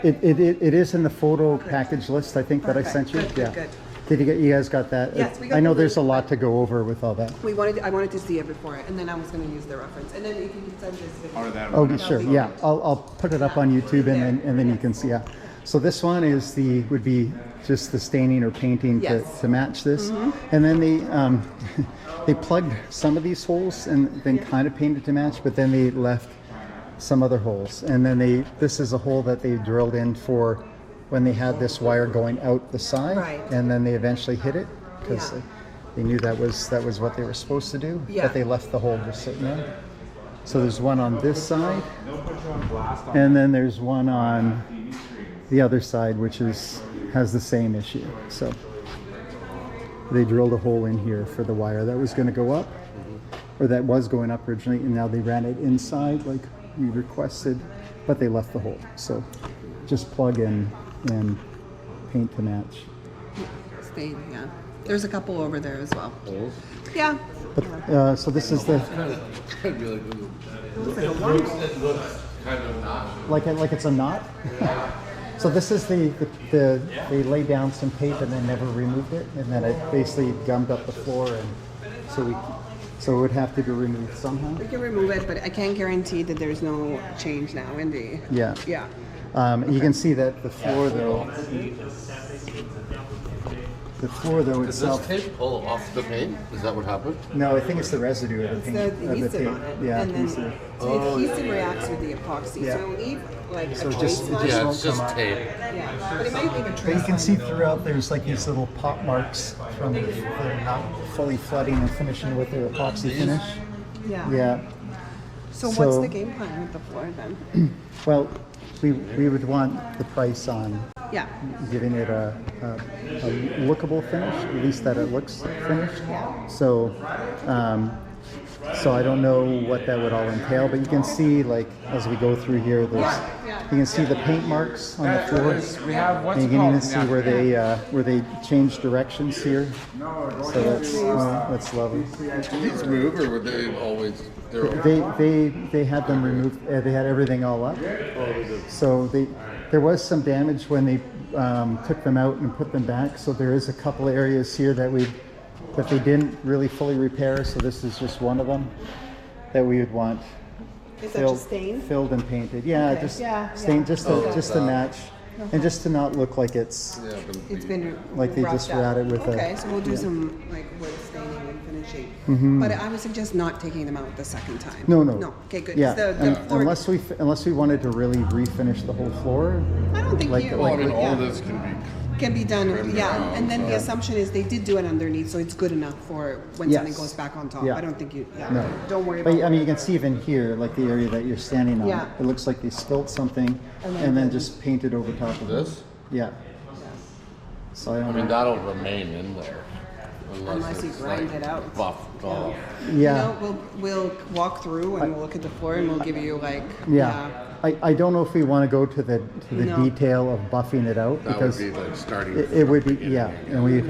it is in the photo package list, I think, that I Okay, sent you. good, Yeah. good. Did you guys got that? Yes, we got I know the there's a link. lot to go over with all that. I wanted to see it before, and then I was going to use the reference. And then if you can send this. Oh, sure. Yeah, I'll put it up on YouTube and then you can see. Yeah. So this one would be just the staining or painting Yes. Mm-hmm. to match this, and then they plugged some of these holes and then kind of painted to match, but then they left some other holes, and then this is a hole that they drilled in for when they had this wire going out the side, Right. and then they eventually hit it because Yeah. they knew that was what they were supposed to do, Yeah. but they left the hole just sitting there. So there's one on this side, and then there's one on the other side, which has the same issue. So they drilled a hole in here for the wire that was going to go up, or that was going up originally, and now they ran it inside like we requested, but they left the hole. So just plug in and paint to match. Stain, yeah. There's a couple over there as well. Holes. Yeah. But so this is the I'd be like, Looks like a worm. it looks kind of not. like it's a knot. So this is they laid down some tape and then never removed it, and then it basically gummed up the floor, and so it would have to be removed somehow. We can remove it, but I can't guarantee that there's no change now in the. Yeah. Yeah. You can see that the floor though. The floor though Does itself. this tape pull off the paint? Is that what happened? No, I think it's the residue of the It's paint. the of the adhesive tape. on it. Yeah, And then adhesive. so the adhesive reacts with the epoxy. Yeah. So it'll leave like So a it trace just- it line. just Yeah, won't it's just come up. tape. Yeah. But it might leave a But trace. you can see throughout there's like these little pop marks from they're not fully flooding and finishing with their epoxy finish. Yeah. Yeah. So what's So- the game plan with the floor then? Well, we would want the price on Yeah. giving it a lookable finish, at least that it looks finished. So, so I don't know what that would all entail, but you can see, like, as we go through here, you can see the paint marks on the floors. And you can even see where they change directions here. So that's lovely. Did these move, or were they always? They had them removed. They had everything all up. So there was some damage when they took them out and put them back. So there is a couple areas here that they didn't really fully repair. So this is just one of them that we would want Is that just stain? filled and painted. Yeah, Okay. just Yeah, stained, yeah. just to match, and just to not look like it's. Yeah, It's been Like they roughed just up. rat it with a- Okay, so we'll do some like wood staining and finishing. But I would suggest not taking them out the second time. No. No. Okay, good. Yeah, The and floor, unless we wanted to really refinish the whole floor. I don't think like- you. Well, I mean, all yeah. of this can be. Can be done, yeah. around, And then the so- assumption is they did do it underneath, so it's good enough for when Yes. something goes back on top. Yeah. I don't think you. Yeah. No. Don't worry about. But I mean, you can see even here, like the area that you're standing on, Yeah. it looks like they spilt something and then just painted over top of it. This? Yeah. So I I don't mean, know. that'll remain in there. unless you it's grind like it out. buffed off. Yeah. You know, we'll walk through and we'll look at the floor and we'll give you like I don't know if we want to go to the No. detail of buffing it out That because would be like starting. it would be, from the yeah, beginning and we'd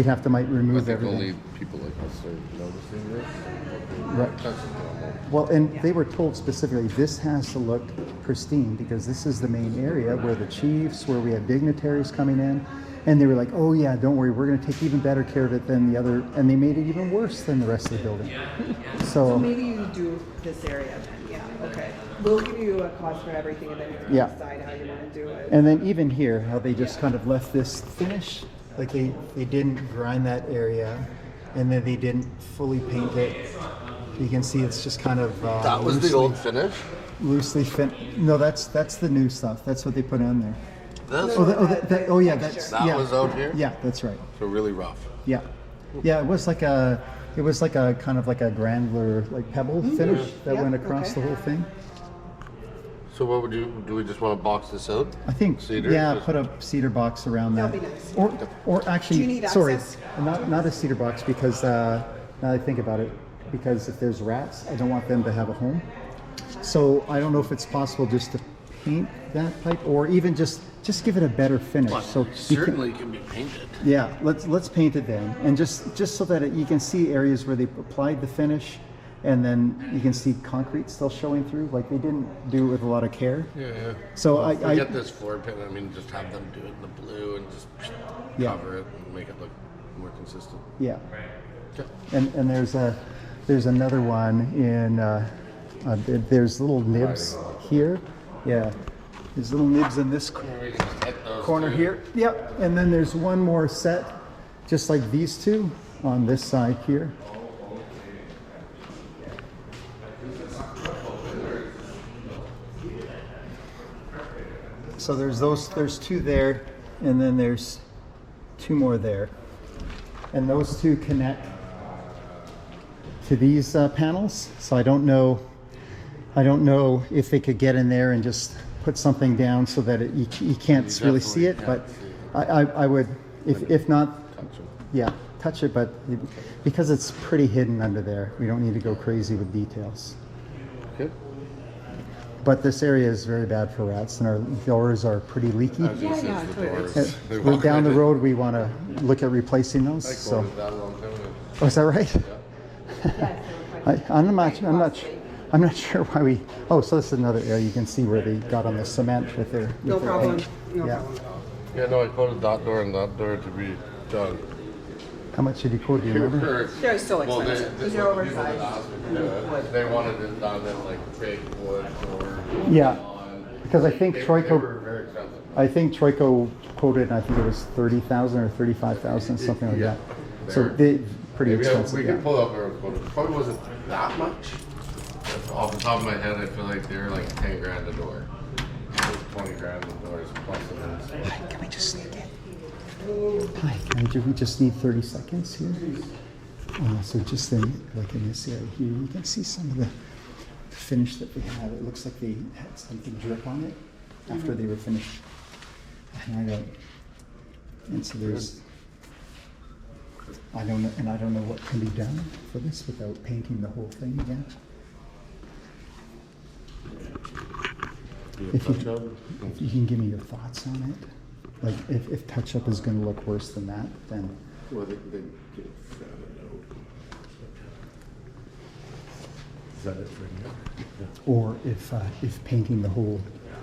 have to might I remove think everything. only people like us are noticing this. Right. That's normal. Well, and they were told specifically this has to look pristine because this is the main area where the chiefs, where we have dignitaries coming in, and they were like, "Oh yeah, don't worry, we're going to take even better care of it than the other," and they made it even worse than the rest of the building. So maybe you do this area then. Yeah. Okay. We'll give you a cost for everything and then you can Yeah. decide how you want to do it. And then even here, how they just kind of left this finish, like they didn't grind that area, and then they didn't fully paint it. You can see it's just kind of That was the old finish. loosely fin. No, that's the new stuff. That's what they put on there. This Oh yeah, that's that yeah. was out here. Yeah, that's right. So really rough. Yeah, yeah. It was like a kind of like a granular like pebble finish that Yeah, went across okay. the whole thing. So what would you do? We just want to box this out? I think Cedar? yeah, Just- put a cedar box around that. That'd be nice. Or actually, Do you need sorry, access? not a cedar box because now that I think about it, because if there's rats, I don't want them to have a home. So I don't know if it's possible just to paint that pipe or even just give it a better finish. So you can- certainly can be painted. yeah, let's paint it then, and just so that you can see areas where they applied the finish, and then you can see concrete still showing through. Like they didn't do it with a lot of care. Yeah, yeah. So Well, I forget this floor paint. I mean, just have them do it in the blue and just Yeah. cover it and make it look more consistent. yeah. Okay. And there's another one in there's little nibs here. Yeah, there's little nibs in this We can just hit those corner two. here. Yep. And then there's one more set, just like these two, on this side here. So there's two there, and then there's two more there, and those two connect to these panels. So I don't know if they could get in there and just put something down so that you can't really see it. But I would, if not, yeah, touch it. But because it's pretty hidden under there, we don't need to go crazy with details. Okay. But this area is very bad for rats, and our doors are pretty leaky. I was gonna say it's the doors. They We're walk down the right in. road. We want to look at replacing those. I So, quoted that a long time ago. oh, is that right? I'm not sure why we. Oh, so this is another area you can see where they got on the cement with their. With No their problem. paint. No Yeah. problem. Yeah, no, I quoted that door and that door to be done. How much did you quote? Do you remember? They're still Well, expensive. this They're was the people that oversized. asked me to do it. They wanted it done in like big wood or. Yeah, lawn. because I think They Troico. were very expensive. I think Troico quoted, and I think it was 30,000 or 35,000, something like Yeah. that. So they pretty Maybe expensive. we Yeah. can pull up our quote. Probably wasn't that much. Off the top of my head, I feel like they were like 10 grand a door. It was 20 grand a doors plus the rents. Can we just sneak in? Hi, we just need 30 seconds here. So just in, like in this area here, you can see some of the finish that they have. It looks like they had something drip on it after they were finished. And so there's, I don't know what can be done for this without painting the whole thing again. If you can give me your thoughts on it, like if touch-up is going to look worse than that, then Well, they get it out. Is that it for you? or if painting the whole,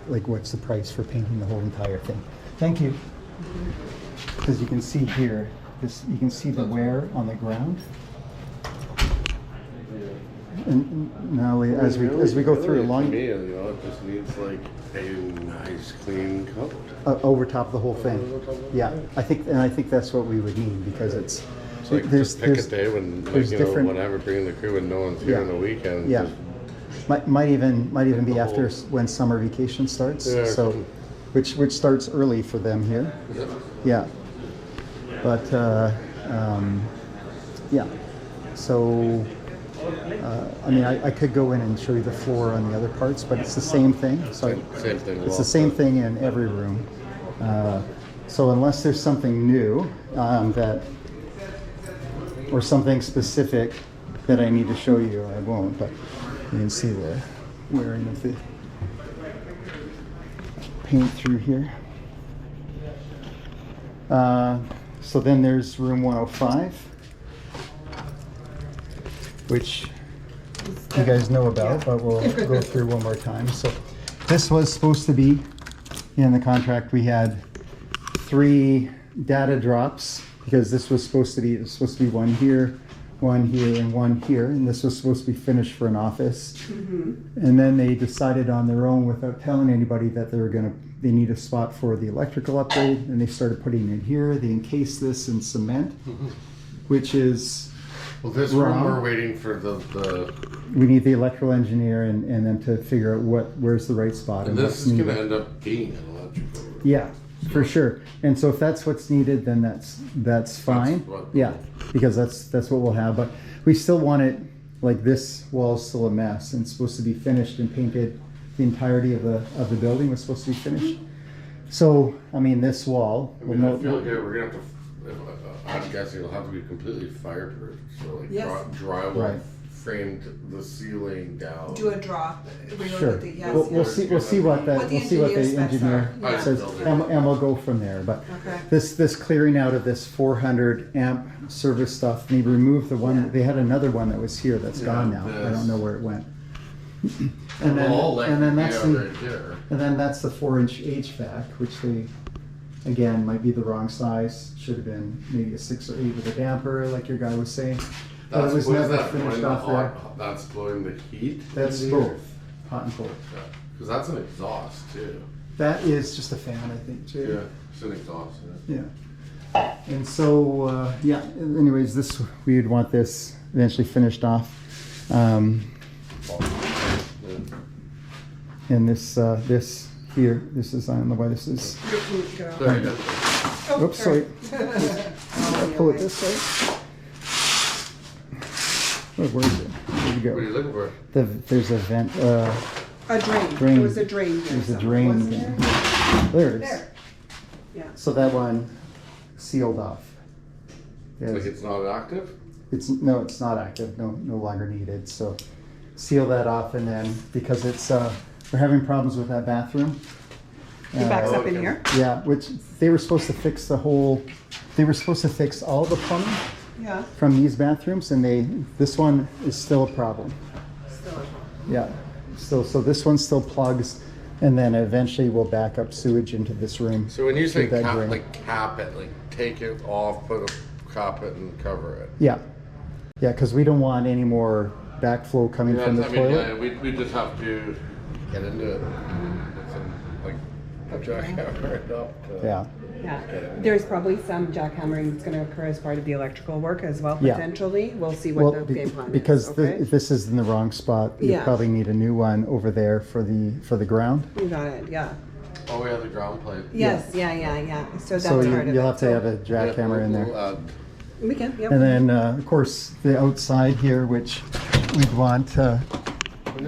like what's the price for painting the whole entire thing? Thank you. Because you can see here, you can see the wear on the ground. And now as we go through To along me, you know, it just needs like a nice clean coat. over top of the whole thing. Yeah, I think that's what we would need because it's It's like just pick a day when, like, there's you know, different- whenever bringing the crew and no one's here Yeah. on the weekend. Yeah. just- Might even be the after whole- when summer vacation starts. Yeah, or So, something. which starts early for them here. Yeah. But yeah. So I mean, I could go in and show you the floor on the other parts, but it's the same thing. So Same thing. it's the same thing in every room. So unless there's something new or something specific that I need to show you, I won't. But you can see the wearing of the paint through here. So then there's room 105, which you guys know about, but we'll go through one more time. So this was supposed to be, in the contract we had 3 data drops, because this was supposed to be one here, and one here, and this was supposed to be finished for an office. And then they decided on their own, without telling anybody, that they need a spot for the electrical upgrade, and they started putting it here. They encased this in cement, which is Well, this wrong. room we're waiting for the We need the electrical engineer and them to figure out where's the right spot and and this what's is needed. gonna end up being an electrical. Yeah, for sure. And so if that's what's needed, then that's fine. what- Yeah, because that's what we'll have. But we still want it, like, this wall's still a mess and it's supposed to be finished and painted. The entirety of the building was supposed to be finished. So I mean, this wall. I mean, I feel like we're gonna have to. I'm guessing it'll have to be completely fireproof. So like Yes. drywall Right. framed the ceiling down. Do a drop. Sure. Yes, We'll see what the engineer Yeah. says, and we'll go from there. But Okay. this clearing out of this 400 amp service stuff, and they removed the one. Yeah. They had another one that was here that's gone now. I don't know where it went. And then that's right there. and then that's the 4-inch HVAC, which they, again, might be the wrong size. Should have been maybe a 6 or 8 with a damper, like your guy was saying. But it was what is never that finished blowing off the there. hot- That's blowing the heat. That's in there? both hot and cold. Because that's an exhaust too. That is just a fan, I think, too. Yeah, it's an exhaust. Yeah. Yeah. And so, yeah, anyways, we would want this eventually finished off. And this here, this is, I don't know why this is, There you go. oops, sorry. I'll pull it this way. Where is it? There you What are go. you looking for? There's a vent, A drain. Drain. There was a drain here. there's a somewhere, drain. wasn't there? There it is. There. Yeah. So that one sealed off. Like Yes. it's not active? It's not active, no longer needed. So seal that off, and then because it's we're having problems with that bathroom. It backs up in okay. here. Yeah, which they were supposed to fix they were supposed to fix all the plumbing Yeah. from these bathrooms, and this one is still a problem. Still. Yeah, so this one still plugs, and then eventually we'll back up sewage into this room. So when you say through that drain. cap it, like take it off, cap it and cover it. Yeah, because we don't want any more backflow coming from the toilet. we just have to get into it. Put some, like, jackhammer it up. To, Yeah. Yeah. There's probably some jackhammering that's going to occur as part of the electrical work as well, Yeah. potentially. We'll see what the game plan because is. Okay? this is in the wrong spot. You Yeah. probably need a new one over there for the ground. You got it. Yeah. Oh, we have the ground plate. Yes. Yeah. So that's So part of you'll it. have to have a jackhammer in there. We'll add We can. Yep. And then, of course, the outside here, which we'd want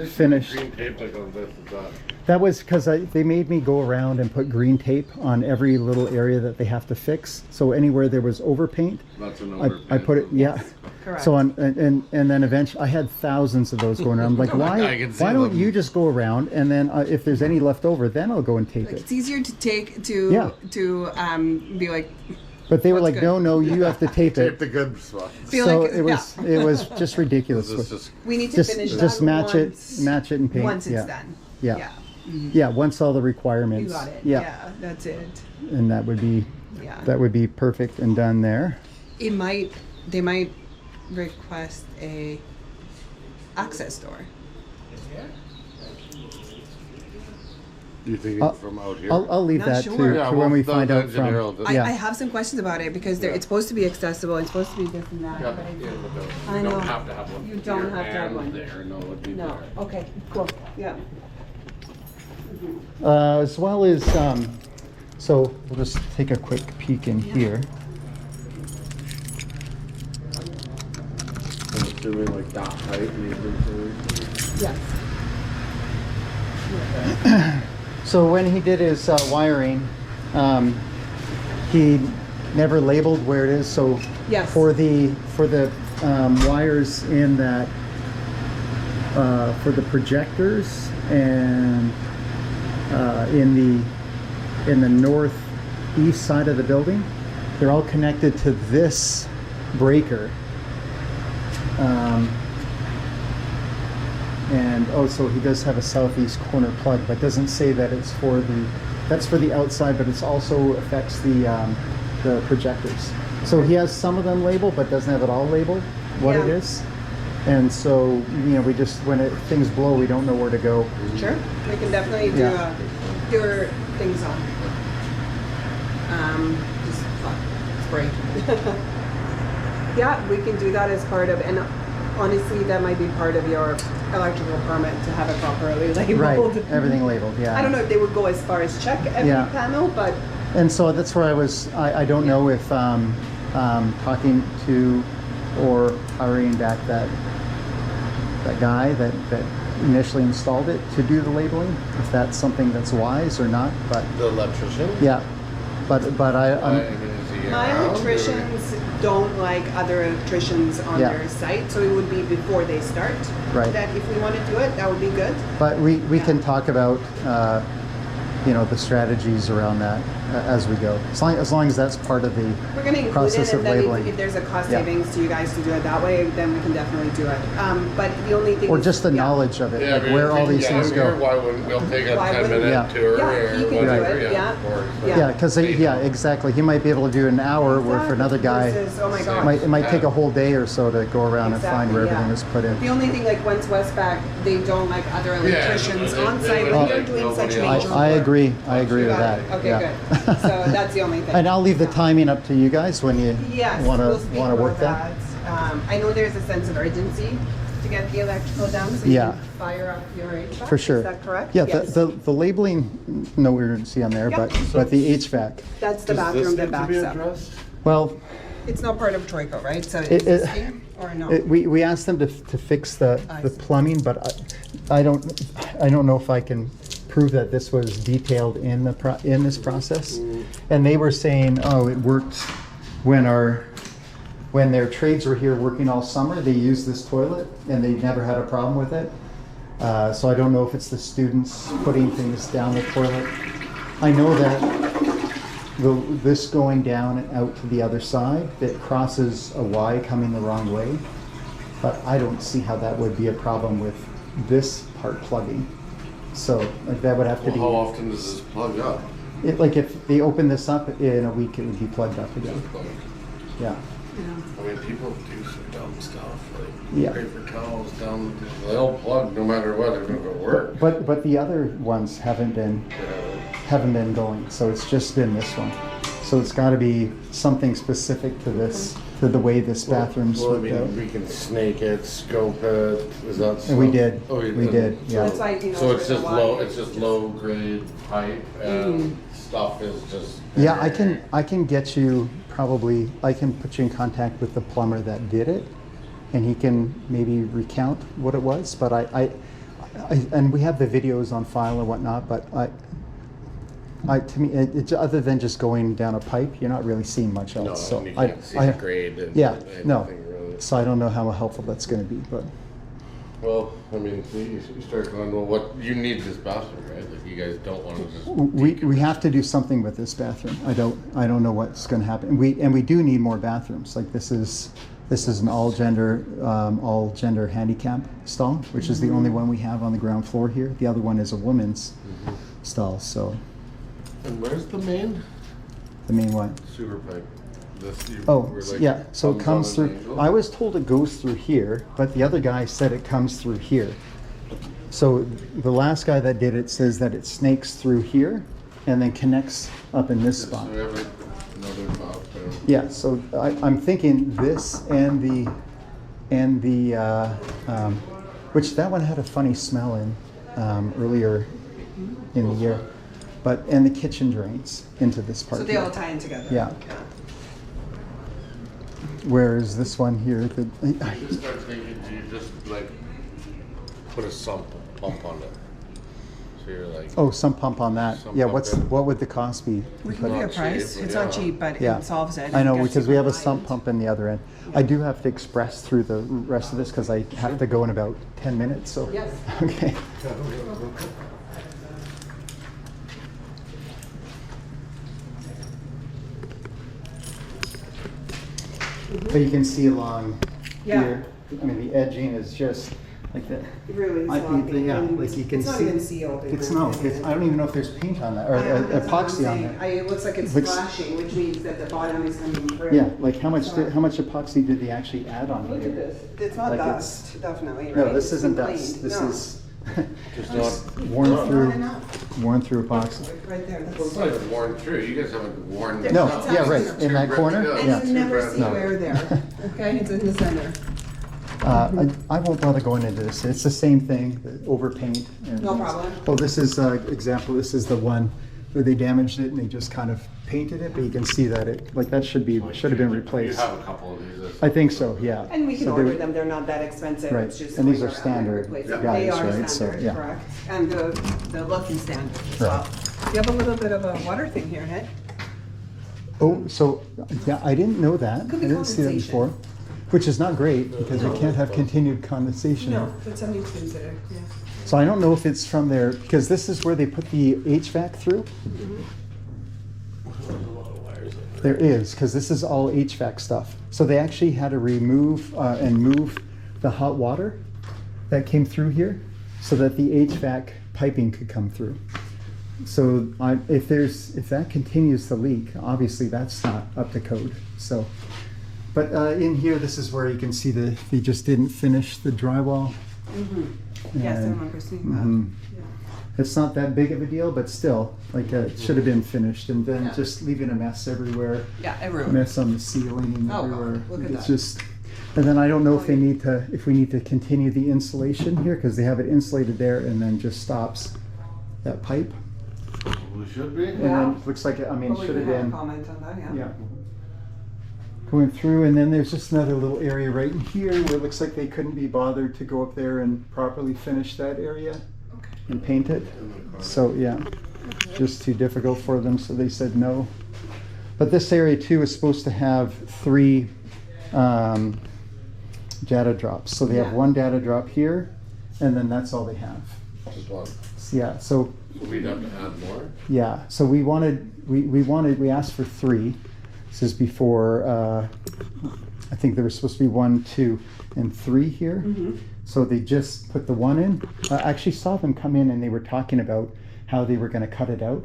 finished. green tape like on this is that. That was because they made me go around and put green tape on every little area that they have to fix. So anywhere there was overpaint, That's an I put it, yeah. Correct. So and then eventually, I had thousands of those going around. I'm like, I can see why don't them. you just go around, and then if there's any left over, then I'll go and tape it. It's easier to take Yeah. to be like But they were What's like, good? no, you have to tape Tape it. the good spot. feel So like it was just ridiculous. This is just we need to Just finish just that match once, it and paint. once it's yeah. done. Yeah. Yeah, once all the You requirements. got it. Yeah. Yeah, that's it. And that would be Yeah. perfect and done there. They might request a access door. Do you think I'll- it's from out here? I'll leave Not that sure. to, Yeah, to when we the find out engineer will from. do- Yeah. I have some questions about it because Yeah. it's supposed to be accessible. It's supposed to be this and that. Yeah, but yeah, it's- but I you know. don't have to have one. You don't here have to have and one. There, no, it'd be No. there. Okay. Cool. Yeah. As well as, so we'll just take a quick peek in here. I'm assuming like that height maybe. Yes. So when he did his wiring, he never labeled where it is. So Yes. for the wires in that for the projectors and in the northeast side of the building, they're all connected to this breaker. And so he does have a southeast corner plug, but doesn't say that it's for that's for the outside, but it also affects the projectors. So he has some of them labeled, but doesn't have it all labeled what it Yeah. is. And so, we just, when things blow, we don't know where to go. Sure, we can definitely do Yeah. do our things on. Just spray. Yeah, we can do that as part of, and honestly, that might be part of your electrical permit to have it properly labeled. Right, everything labeled, yeah. I don't know if they would go as far as check every Yeah. panel, but And so that's where I don't know if talking to or hiring back that guy that initially installed it to do the labeling, if that's something that's wise or not, but The electrician? yeah. But I I'm, mean, is he my around, or- electricians don't like other electricians on Yeah. their site, so it would be before they start. Right. That if we want to do it, that would be good. but we can talk about the strategies around that as we go. As long as that's part of the We're going to include process it, of and then labeling. if there's a cost Yeah. savings to you guys to do it that way, then we can definitely do it. But the only thing Or is- just the yeah. knowledge of it, Yeah, like I mean, where all if these he- things I'm here, go. Why wouldn't we'll take a Why 10-minute wouldn't- Yeah. tour Yeah, or he can do whatever? it, yeah. Of course. Yeah. Yeah, because exactly. He might be able to do an hour, where for another guy, Versus, oh my gosh. it might take a whole day or so to go around and find Exactly, where yeah. everything was put in. The only thing, like once Westpac, they don't like other electricians they- on they site, would but like you're doing such nobody else. major I work. agree. I agree You with got that. it. Okay, yeah. good. So that's the only thing. And I'll leave the timing up to you guys when you Yes, want we'll to speak work about that. I know there's a sense of urgency to get the electrical down, so you Yeah. can fire up your HVAC. For sure. Is that correct? Yeah, Yes. the labeling, no urgency on there, Yeah. but the HVAC. That's the Does bathroom this that need to backs be up. addressed? Well, It's not part of Troico, right? So It- it's it- existing or no? we asked them to fix the I see. plumbing, but I don't know if I can prove that this was detailed in this process. And they were saying, oh, it worked when their trades were here working all summer. They used this toilet and they never had a problem with it. So I don't know if it's the students putting things down the toilet. I know that this going down and out to the other side, that crosses a Y coming the wrong way. But I don't see how that would be a problem with this part plugging. So like that would have to Well, how often does this plug up? be, like if they open this up in a week, it would be plugged up again. Yeah. I mean, people do some dumb stuff, like Yeah. paper towels down, they'll plug no matter what, even if it works. But the other ones haven't been going, so it's just been this one. So it's got to be something specific to this, to the way this bathroom's Well, I worked out. mean, we can snake it, scope it, is that? And we stuff- did. Oh, you We did, yeah. That's why, you know, So it's for the just water, low, it's just low grade pipe and stuff is just. Yeah, I can get you probably, I can put you in contact with the plumber that did it, and he can maybe recount what it was, but I and we have the videos on file and whatnot, but to me, other than just going down a pipe, you're not really seeing much No, else. So and you can't see the grade and yeah, no. anything really. So I don't know how helpful that's going to be, but Well, I mean, you start going, well, what, you need this bathroom, right? Like, you guys don't want to just. we have to do something with this bathroom. I don't know what's going to happen. We do need more bathrooms. Like this is an all gender handicap stall, which is the only one we have on the ground floor here. The other one is a women's stall. So And where's the main? the main one. Sewer pipe. This, you Oh, were like, yeah. So it comes on through. an angle? I was told it goes through here, but the other guy said it comes through here. So the last guy that did it says that it snakes through here and then connects up in this So spot. we have another box there. Yeah, so I'm thinking this and the which that one had a funny smell in earlier in the year, and the kitchen drains into this part. So they here. all tie in together. Yeah. Whereas this one here, You just start thinking, do you just like put a pump on it? So here, like. Oh, sump pump on that. Sump Yeah, pump in. what would the cost be? We can give you a Not price. cheap, It's but not yeah. cheap, but Yeah, it solves it. I know, and gets because you we have a compliant. sump pump in the other end. I do have to express through the rest of this because I have to go in about 10 minutes, so. Yes. Okay. But you can see along Yeah. here, I mean, the edging is just like that. Really Yeah, like you can it's see. not even sealed. It's no, I don't even know if there's paint on that, or epoxy on there. It looks like it's Which- flashing, which means that the bottom is coming through. Yeah, like how much epoxy did they actually add on Look here? at this. It's not Like dust, definitely. No, right? this It's isn't been dust. cleaned. This No. is Just not. worn Not through, enough. worn through epoxy. Right there. Well, That's it's not even worn through. You guys haven't worn. No, this No, out. it's yeah, actually right, in that ripped corner, it up. yeah. And you never see No. wear there. Okay, it's in the center. I won't bother going into this. It's the same thing, the overpaint. And No problem. Oh, this is example. This is the one where they damaged it and they just kind of painted it, but you can see that it like that should have been replaced. You have a couple of these. I think so. Yeah. And we can So order they- them, they're not that expensive. Right. It's just And these going are around standard and replacing. guides, They are right? So, standard, yeah. correct. And the look is standard as Right. well. You have a little bit of a water thing here, Ed? Oh, so yeah, I didn't know that. Could I be didn't see that condensation. before, which is not great because we can't have continued condensation. No, but something to consider, yeah. So I don't know if it's from there because this is where they put the HVAC through. There is, because this is all HVAC stuff. So they actually had to remove and move the hot water that came through here so that the HVAC piping could come through. So if that continues to leak, obviously that's not up to code. So, but in here, this is where you can see they just didn't finish the drywall. Yes, I And- remember seeing Mhm. that. It's not that big of a deal, but still, like it should have been finished, and then Yeah. just leaving a mess everywhere, Yeah, everywhere. mess on the ceiling Oh, God, everywhere. look at It's that. just, and then I don't know if they need to, if we need to continue the insulation here because they have it insulated there, and then just stops that pipe. We should be. And Yeah. then it looks like I mean, But we should can have have a been, comment on that, yeah. yeah. Going through, and then there's just another little area right in here where it looks like they couldn't be bothered to go up there and properly finish that area and paint it. So yeah, just too difficult for them, so they said no. But this area too is supposed to have 3 data drops. So they have Yeah. 1 data drop here, and then that's all they have. Just one. Yeah, so We'd have to add more. yeah, so we asked for 3. This is before, I think there was supposed to be 1, 2, and 3 here. So they just put the 1 in. I actually saw them come in and they were talking about how they were gonna cut it out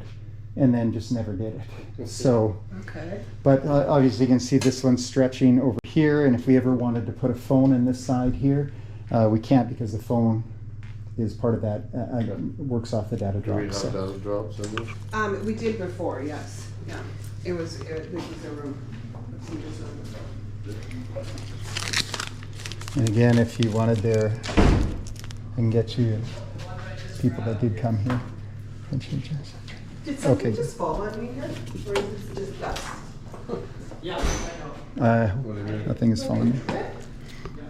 and then just never did it. So, Okay. but obviously you can see this one's stretching over here, and if we ever wanted to put a phone in this side here, we can't because the phone is part of that, works off the data Do we drop. have So. those drops in there? We did before, yes, yeah. This was the room. And again, if you wanted there, I can get you people that did come here. Did something Okay. just fall on me here, or is this just dust? Nothing is falling.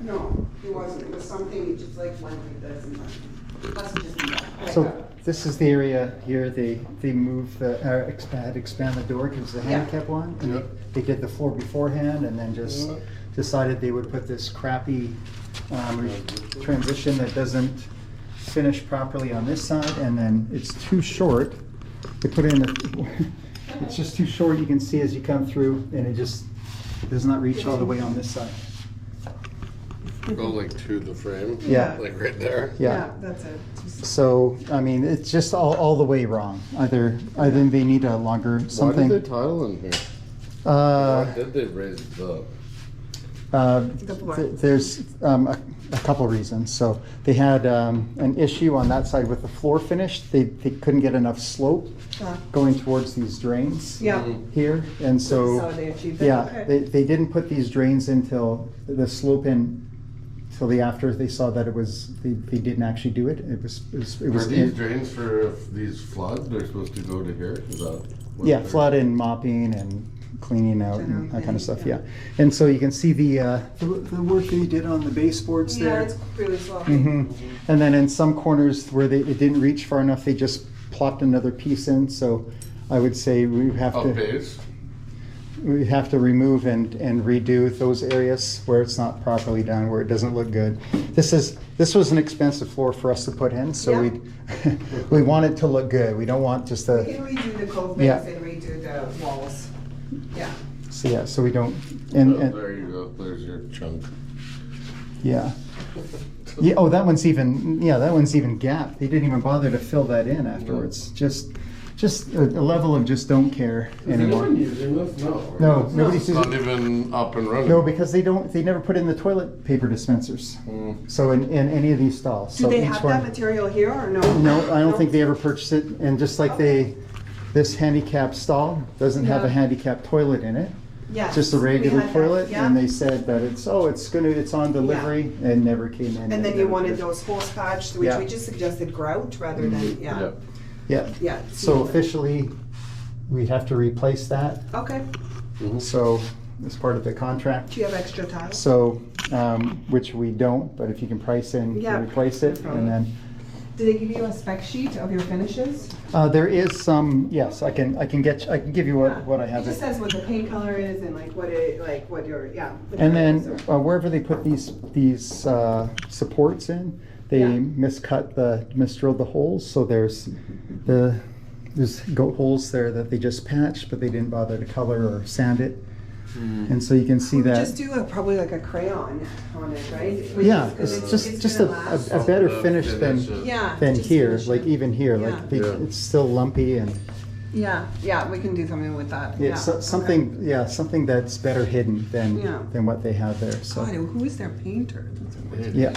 No, it wasn't, it was something, it just like went like this and went. Must have just been that. So this is the area here, they moved the, expand the door because the Yeah. handicap one. And they did the floor beforehand and then just decided they would put this crappy transition that doesn't finish properly on this side, and then it's too short. They put in, it's just too short, you can see as you come through, and it just does not reach all the way on this side. Go like to the frame. Yeah. Like right there. Yeah. That's it. So, I mean, it's just all the way wrong. Either they need a longer Why something. did they tile in here? Uh, Why did they raise it up? There's a couple reasons. So they had an issue on that side with the floor finish. They couldn't get enough slope going towards these drains Yeah. here, and so So they achieved it, yeah, okay. they didn't put these drains until the slope in till the after they saw that it was they didn't actually do it. It was Are these drains for if these flood? They're supposed to go to here. Is that? what yeah, they're- flood and mopping and cleaning out and General that kind of thing, stuff. yeah. Yeah, and so you can see the work that he did on the baseboards Yeah, there. it's really sloppy. And then in some corners where it didn't reach far enough, they just plopped another piece in. So I would say we have Up to base. remove and redo those areas where it's not properly done, where it doesn't look good. This was an expensive floor for us to put in, so Yeah. we want it to look good. We don't want just We a, can redo the cove base Yeah. and redo the walls. Yeah. so we don't, and There you go. There's your chunk. yeah. Yeah, oh, that one's even gapped. They didn't even bother to fill that in afterwards. Just a level of just don't care anymore. Using this? No. No, It's nobody's not using- even up and running. No, because they never put in the toilet paper dispensers. So in any of these stalls. Do So they each have one, that material here or no? No, I don't think they ever purchased it. And just like this handicap stall doesn't have a Yeah. handicap toilet in it. Yes. Just a regular we had that, toilet, yeah. and they said that it's on delivery, and never came in. And then you wanted those holes patched, which Yeah. we just suggested grout rather than, yeah. Yeah. Yeah. So officially, we have to replace that. Okay. So as part of the contract. Do you have extra tiles? So, which we don't, but if you can price in, Yeah. replace it, No problem. and then Did they give you a spec sheet of your finishes? there is some. Yes, I can give you what I have. It just says what the paint color is and like what your, yeah. And then materials wherever they put these supports in, they Yeah. misdrilled the holes. So there's goat holes there that they just patched, but they didn't bother to color or sand it. And so you can see We would that. just do probably like a crayon on it, right? Yeah, 'Cause it's just gonna last. a better Soft finish than finishes. Yeah, than just here. finish Like it. even here, Yeah. like Yeah. it's still lumpy and Yeah, we can do something with that. yeah, Yeah, something something that's better hidden Yeah. than what they have there. So God, who is their painter? That's yeah.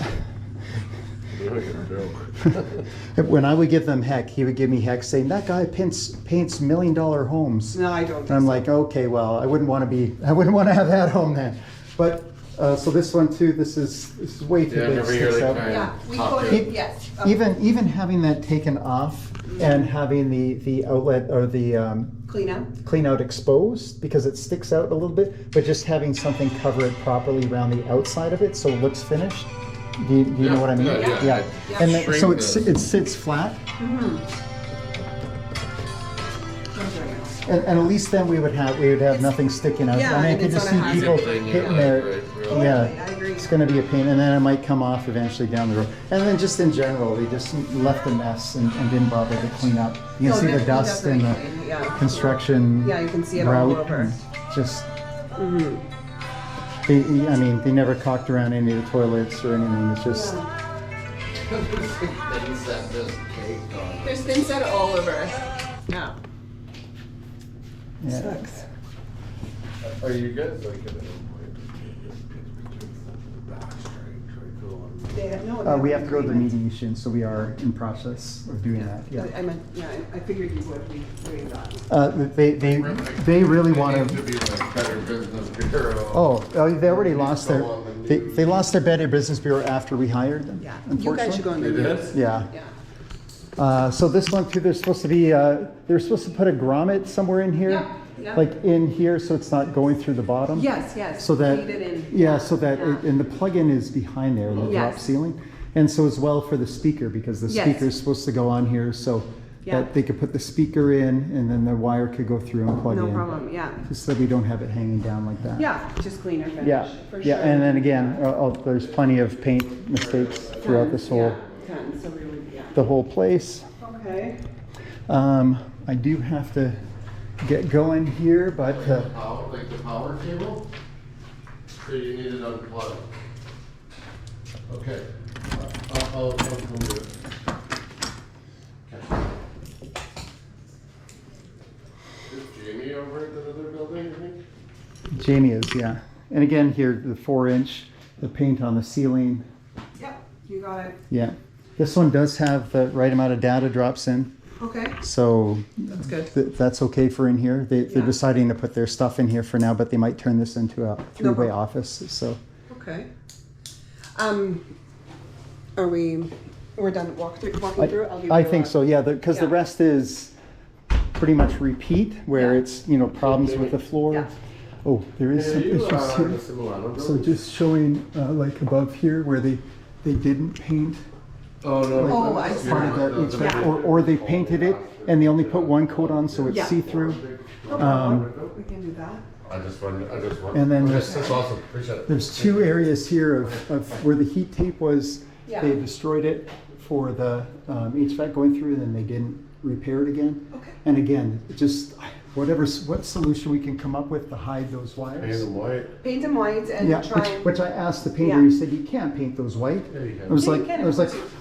You're like a joke. When I would give them heck, he would give me heck saying that guy paints $1 million homes. No, I don't. And I'm like, okay, well, I wouldn't want to have that home then. But so this one too, this is way too Yeah, big. every year Sticks they out. kind Yeah, we Top put it. it, yes. Even having that taken off and having the outlet or the Clean up. clean out exposed because it sticks out a little bit, but just having something cover it properly around the outside of it so it looks finished. Do you know what I mean? Yeah. Yeah. And then, so Shrink it sits flat, Mm-hmm. and at least then we would have nothing sticking out. Yeah, I mean, I and could it's just not see a people hazard. Thing, hitting yeah, their. right, Totally, Yeah, I agree. it's going to be a pain, and then it might come off eventually down the road. And then just in general, they just left a mess and didn't bother to clean up. You can No, see the definitely, dust and the definitely, yeah. construction. Yeah, you can see it all route over. and Just. They never cocked around any of the toilets or anything. It's just. Things that just caked on. There's been said all over. Yeah. Yeah. Sucks. Are you guys like They have, no, We have to go to the mediation, so we are in process of doing that. Yeah. I meant, yeah, I figured you would be doing that. They really want to to. be like Better Business Bureau. Oh, they already lost their. Go on the They lost their Better Business Bureau after we hired them. Yeah. You guys should go in They the did? Yeah. Yeah. So this one too, they're supposed to be. They're supposed to put a grommet somewhere in here, Yeah. like in here, so it's not going through the bottom. Yes, yes. So that. Feed it in. Yeah. So that Yeah. and the plug-in is behind there, the drop Yes. ceiling, and so as well for the speaker because the Yes. speaker is supposed to go on here, so Yeah. that they could put the speaker in, and then the wire could go through and plug No in. problem, yeah. Just so we don't have it hanging down like that. Yeah, just cleaner finish. Yeah, For yeah, sure. and then again, there's plenty of paint mistakes throughout this whole, Tons, so we would, yeah. the whole place. Okay. I do have to get going here, but Like the power cable? So you need it unplugged. Okay. I'll come do it. Is Jamie over at the other building, you think? Jamie is, yeah. And again, here, the 4-inch, the paint on the ceiling, Yep, you got it. yeah. This one does have the right amount of data drops in, Okay, so that's good. that's okay for in here. They're Yeah. deciding to put their stuff in here for now, but they might turn this into a three-way problem. office, so. Okay. Are we're done walking through? I'll give I you think a- so, yeah, because the Yeah. rest is, pretty much repeat where Yeah. it's, you know, problems with the floor. Yeah. Oh, there is some you issues are here. similar. So just showing like above here where they didn't paint Oh, no. Oh, I see. part of that HVAC, or they painted it and they only put one coat on so it's Yeah. see-through. We can do that. I just wondered. And then That's awesome. Appreciate it. There's two areas here of where the heat tape was, Yeah. they destroyed it for the HVAC going through, and then they didn't repair it again. Okay. And again, just what solution we can come up with to hide those Paint wires. them white. Paint them white and Yeah, try and. which I asked the painter, Yeah. he said you can't paint those white. Yeah, you can. I was Yeah, you like, can, I was of like, course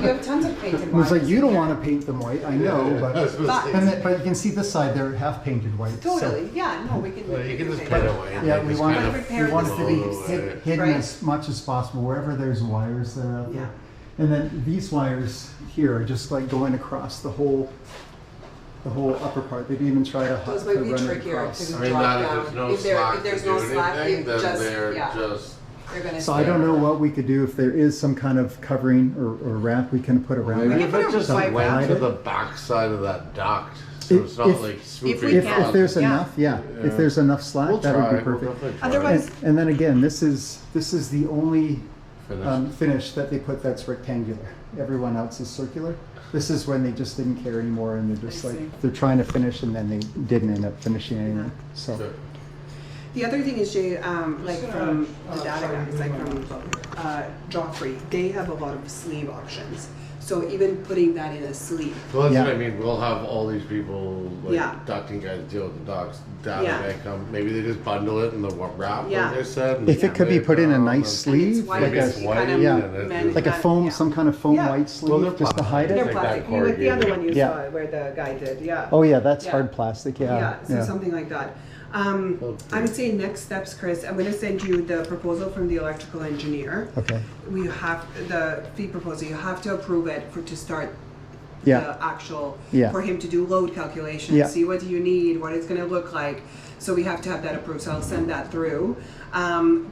You have tons of painted I was like, wires you don't here. want to paint them white, I know, but, but you can see this side, they're half painted white. so- Totally, yeah, no, we can. Well, you can just paint paint it. it white. Yeah, Like, we it's want, kind of- Repair we want the it to be sleeves, hidden right? as much as possible, wherever there's wires that are out Yeah. there. And then these wires here are just like going across the whole upper part. They didn't even try to Those to might be run it trickier across. to I mean, drop not down. if there's no If there- slack if there's to no do slack, anything, it then just- they're yeah. just. They're gonna So I don't know what we could do if there is some kind of covering or wrap we can put around Maybe it. if it just white went wrap. to the back side of that duct, so it's not If- like we swooping If, can. if there's Yeah. enough, yeah, if Yeah. there's enough slack, We'll that would try. be We'll perfect. definitely try. Otherwise- And then again, this is the only Finish. finish that they put that's rectangular. Everyone else is circular. This is when they just didn't care anymore and they're just I like, see. they're trying to finish and then they didn't end up finishing anything, so. So- The other thing is, Jay, like from the data guys, like from Joffrey, they have a lot of sleeve options. So even putting that in a sleeve. Well, that's Yeah. what I mean. We'll have all these people, like Yeah. ducting guys, deal with the docs. Data Yeah. guy come. Maybe they just bundle it in the wrap, Yeah. like I said. and If it could be lay put in a down nice and- And sleeve, it's white, like it's a, white kind of yeah. Like a foam, yeah. some kind of foam Yeah. white Well, sleeve, they're just to hide They're it. Like that plastic, like the other one you Yeah. saw where the guy did, yeah. Oh yeah, that's Yeah. hard plastic, Yeah, yeah, so yeah. something like that. I would say next steps, Chris, I'm gonna send you the proposal from the electrical engineer. Okay, We have, the fee proposal, you have to approve it to start Yeah. the actual, Yeah. for him to do load calculations, Yeah. see what you need, what it's gonna look like. So we have to have that approved, so I'll send that through.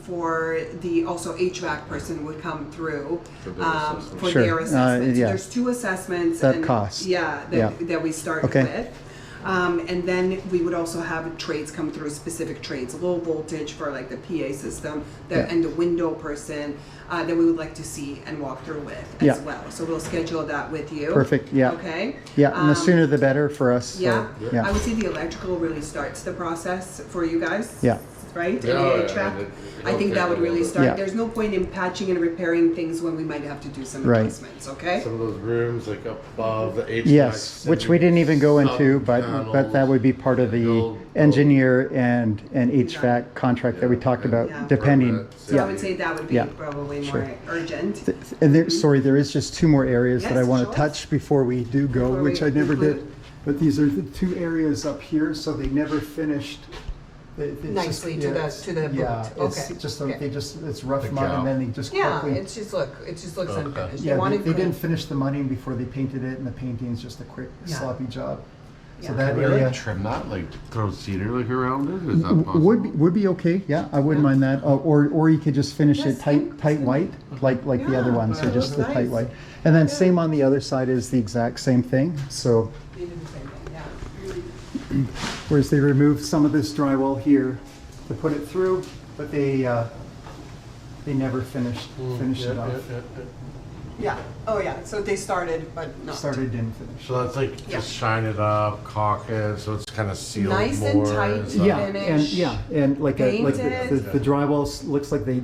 For the, also HVAC person would come through, For their assessment. for Sure. their assessment. So yeah. there's two assessments. That and- cost. Yeah, Yeah. that we started Okay. with. And then we would also have trades come through, specific trades, low voltage for like the PA system, Yeah. and the window person that we would like to see and walk through with Yeah. as well. So we'll schedule that with you. Perfect, yeah. Okay. Yeah, and the Um, sooner the better for us, so, Yeah. I yeah. would say the electrical really starts the process for you guys. Yeah. Right? Yeah, And the yeah, HVAC. and it- I think it'll that would take a really little start. Yeah. There's no point in patching and repairing things when we might have to do some Right. adjustments. Okay. Some of those rooms, like above the HVAC. Yes, which we didn't even go into, but that would be part of the Build- engineer and HVAC contract that we talked about, Yeah. depending. So I Yeah. would say that would be Yeah. probably Sure. more urgent. And there, sorry, there is just two more areas that I Yes, want sure. to touch before we do go, Before which we I never did. conclude. But these are the two areas up here, so they never finished. It's just- Nicely to yeah, the- it's- to the Yeah, boot. it's Okay. just, Okay. it's rough The mud cow. and then they just Yeah, quickly. it just looks Okay. unfinished. Yeah, want they it clean. didn't finish the mudding before they painted it, and the painting is just a quick Yeah. sloppy job. So Yeah. that Can we area like trim that, like throw cedar like around it? Is that possible? would be okay. Yeah, I wouldn't mind that. Or you could just finish Yes, it tight white, like the other Yeah, ones, or that just looks the tight nice. white. And then same on the other side is the exact same thing. So They did the same thing, yeah. whereas they removed some of this drywall here to put it through, but they never finished it off. Yeah, oh yeah, so they started, but not. Started, didn't finish. So that's like Yeah. just shine it up, caulk it, so it's kind of sealed Nice and more. tight. Is that- Yeah, and like like Painted. the drywall looks like they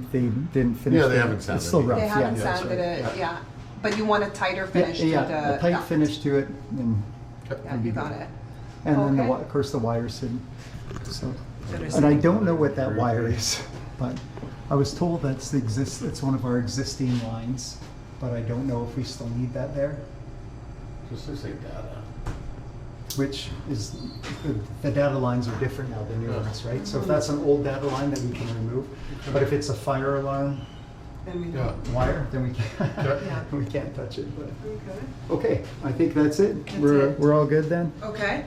didn't finish. Yeah, they it. haven't sanded It's still it. rough. They haven't yeah. sanded it, yeah. But you want a tighter Yeah, finish to the. yeah, a tight yeah. finish to it, and Yeah, you got it. And then the, Okay. of course, the wire's hidden. So, Better and I see. don't know what that wire is, but I was told it's one of our existing lines, but I don't know if we still need that there, Just looks like data. which is, the data lines are different now than new ones, right? So if that's an old data line, then we can remove. But if it's a fire alarm Then we Yeah. don't. wire, then we can't, Yeah. we can't touch it, but, Okay. okay, I think that's it. That's We're it. all good then? Okay.